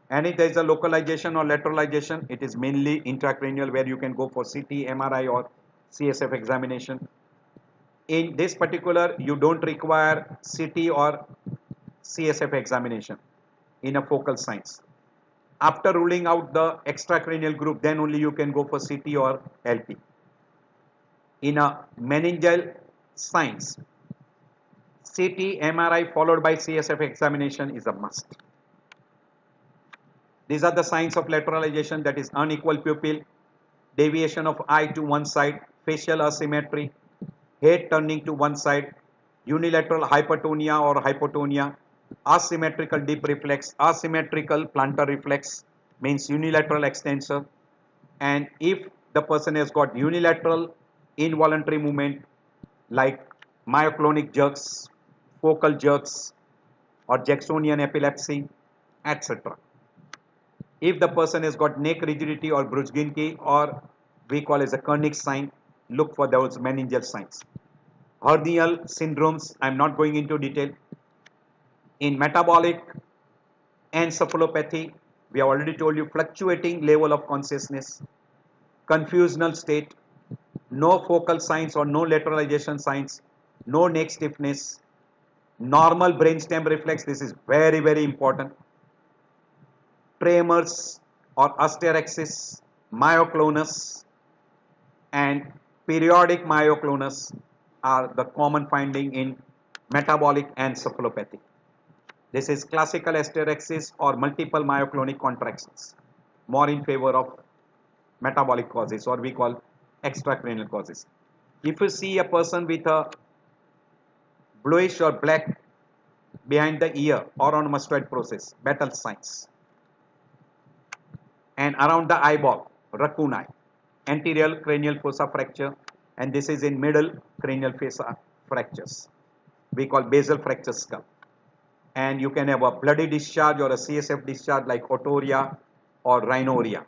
And if there is a localization or lateralization, it is mainly intracranial, where you can go for CT, MRI or CSF examination. In this particular, you don't require CT or CSF examination in a focal science. After ruling out the extracranial group, then only you can go for CT or LP. In a meningeal science, CT, MRI followed by CSF examination is a must. These are the signs of lateralization, that is unequal pupil, deviation of eye to one side, facial asymmetry, head turning to one side, unilateral hypertonia or hypotonia, asymmetrical dip reflex, asymmetrical plantar reflex means unilateral extensor, and if the person has got unilateral involuntary movement like myoclonic jerks, focal jerks or Jacksonian epilepsy, etc. If the person has got neck rigidity or Brudzinski, or we call as a Kernick sign, look for those meningeal signs. Hernial syndromes, I am not going into detail. In metabolic encephalopathy, we have already told you fluctuating level of consciousness, confusional state, no focal signs or no lateralization signs, no neck stiffness, normal brainstem reflex, this is very, very important. Tremors or hysterexis, myoclonus and periodic myoclonus are the common finding in metabolic encephalopathy. This is classical hysterexis or multiple myoclonic contractions, more in favor of metabolic causes, or we call extracranial causes. If you see a person with a bluish or black behind the ear or on mastoid process, Battle signs. And around the eyeball, raccoon eye, anterior cranial fossa fracture, and this is in middle cranial fossa fractures. We call basal fracture skull. And you can have a bloody discharge or a CSF discharge like otorrhea or rhinorrhea.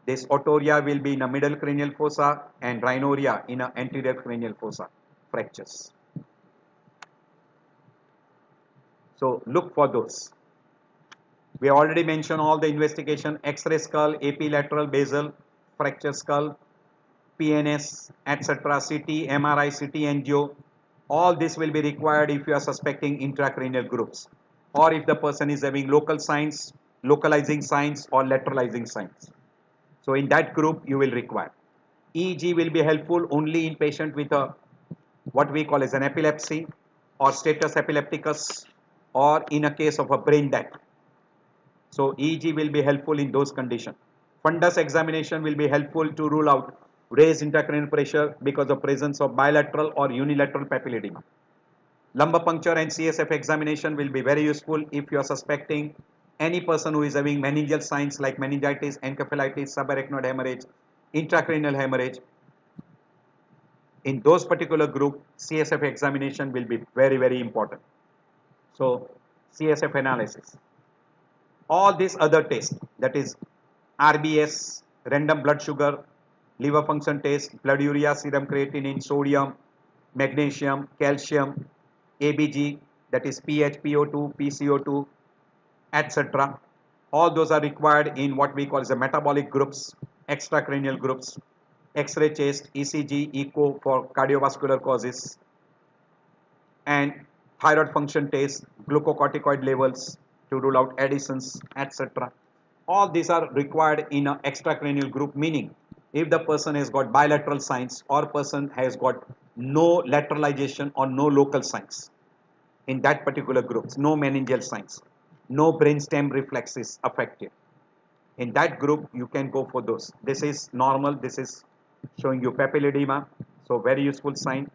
This otorrhea will be in a middle cranial fossa and rhinorrhea in an anterior cranial fossa fractures. So look for those. We already mentioned all the investigation: X-ray skull, AP lateral basal fracture skull, PNS, etc., CT, MRI, CT angio. All this will be required if you are suspecting intracranial groups, or if the person is having local signs, localizing signs or lateralizing signs. So in that group you will require. EEG will be helpful only in patient with a what we call as an epilepsy or status epilepticus, or in a case of a brain death. So EEG will be helpful in those conditions. Fundus examination will be helpful to rule out raised intracranial pressure because of presence of bilateral or unilateral papilledema. Lumbar puncture and CSF examination will be very useful if you are suspecting any person who is having meningeal signs like meningitis, encephalitis, subarachnoid hemorrhage, intracranial hemorrhage. In those particular group, CSF examination will be very, very important. So CSF analysis. All these other tests, that is RBS, random blood sugar, liver function test, blood urea, serum creatinine, sodium, magnesium, calcium, ABG, that is pH, PO2, PCO2, etc. All those are required in what we call as the metabolic groups, extracranial groups, X-ray chest, ECG, echo for cardiovascular causes, and thyroid function test, glucocorticoid levels to rule out additions, etc. All these are required in an extracranial group, meaning if the person has got bilateral signs or person has got no lateralization or no local signs in that particular group, no meningeal signs, no brainstem reflexes affected. In that group, you can go for those. This is normal. This is showing you papilledema. So very useful sign.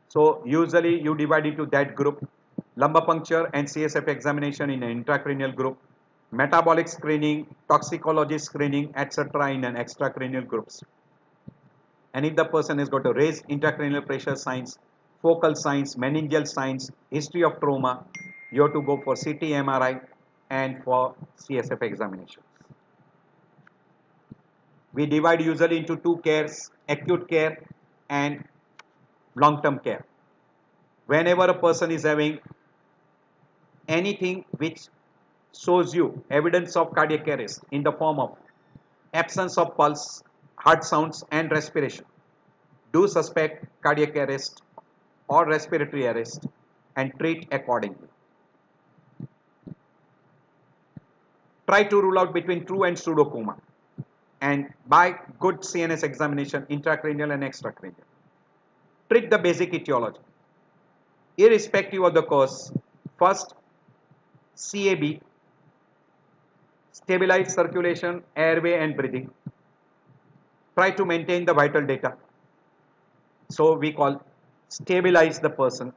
So usually you divide into that group: lumbar puncture and CSF examination in an intracranial group, metabolic screening, toxicology screening, etc. in an extracranial groups. And if the person has got a raised intracranial pressure signs, focal signs, meningeal signs, history of trauma, you have to go for CT, MRI and for CSF examinations. We divide usually into two cares: acute care and long-term care. Whenever a person is having anything which shows you evidence of cardiac arrest in the form of absence of pulse, heart sounds and respiration. Do suspect cardiac arrest or respiratory arrest and treat accordingly. Try to rule out between true and pseudo coma, and by good CNS examination, intracranial and extracranial. Treat the basic etiology. Irrespective of the cause, first CAB, stabilize circulation, airway and breathing. Try to maintain the vital data. So we call stabilize the person.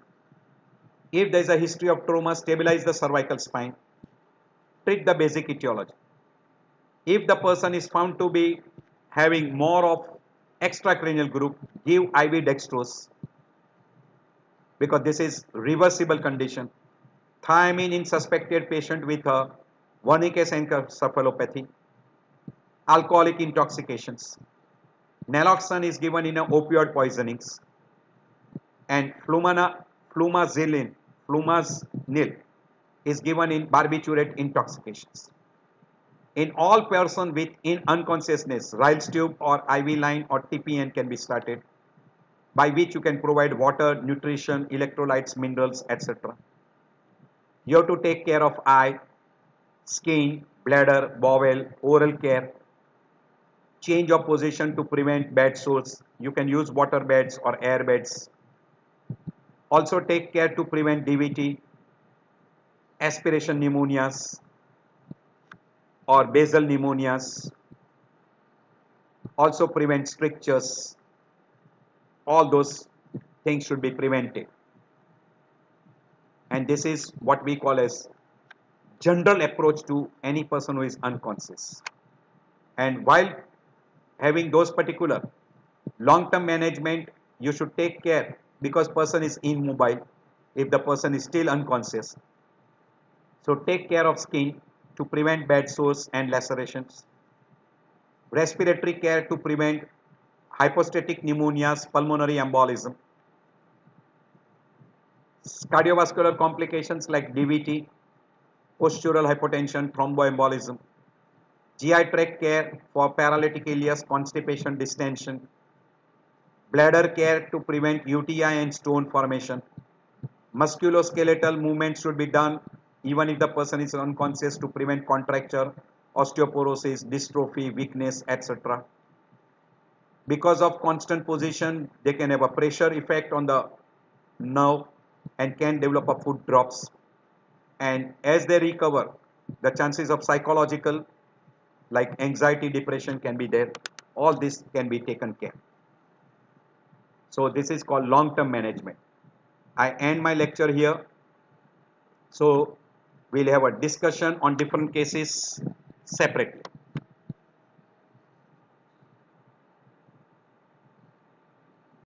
If there is a history of trauma, stabilize the cervical spine. Treat the basic etiology. If the person is found to be having more of extracranial group, give IV dextrose because this is reversible condition. Thiamine in suspected patient with a Wernicke's encephalopathy. Alcoholic intoxications. Naloxone is given in a opioid poisonings. And flumazenil is given in barbiturate intoxications. In all person with unconsciousness, Ryle's tube or IV line or TPN can be started, by which you can provide water, nutrition, electrolytes, minerals, etc. You have to take care of eye, skin, bladder, bowel, oral care, change of position to prevent bed sores. You can use water beds or air beds. Also take care to prevent DVT, aspiration pneumonias or basal pneumonias. Also prevent strictures. All those things should be prevented. And this is what we call as general approach to any person who is unconscious. And while having those particular long-term management, you should take care because person is immobile if the person is still unconscious. So take care of skin to prevent bed sores and lacerations. Respiratory care to prevent hypostatic pneumonias, pulmonary embolism. Cardiovascular complications like DVT, postural hypotension, thromboembolism. GI tract care for paralytic ileus, constipation, distension. Bladder care to prevent UTI and stone formation. Musculoskeletal movements should be done even if the person is unconscious to prevent contracture, osteoporosis, dystrophy, weakness, etc. Because of constant position, they can have a pressure effect on the nerve and can develop a foot drops. And as they recover, the chances of psychological like anxiety, depression can be there. All this can be taken care. So this is called long-term management. I end my lecture here. So we'll have a discussion on different cases separately.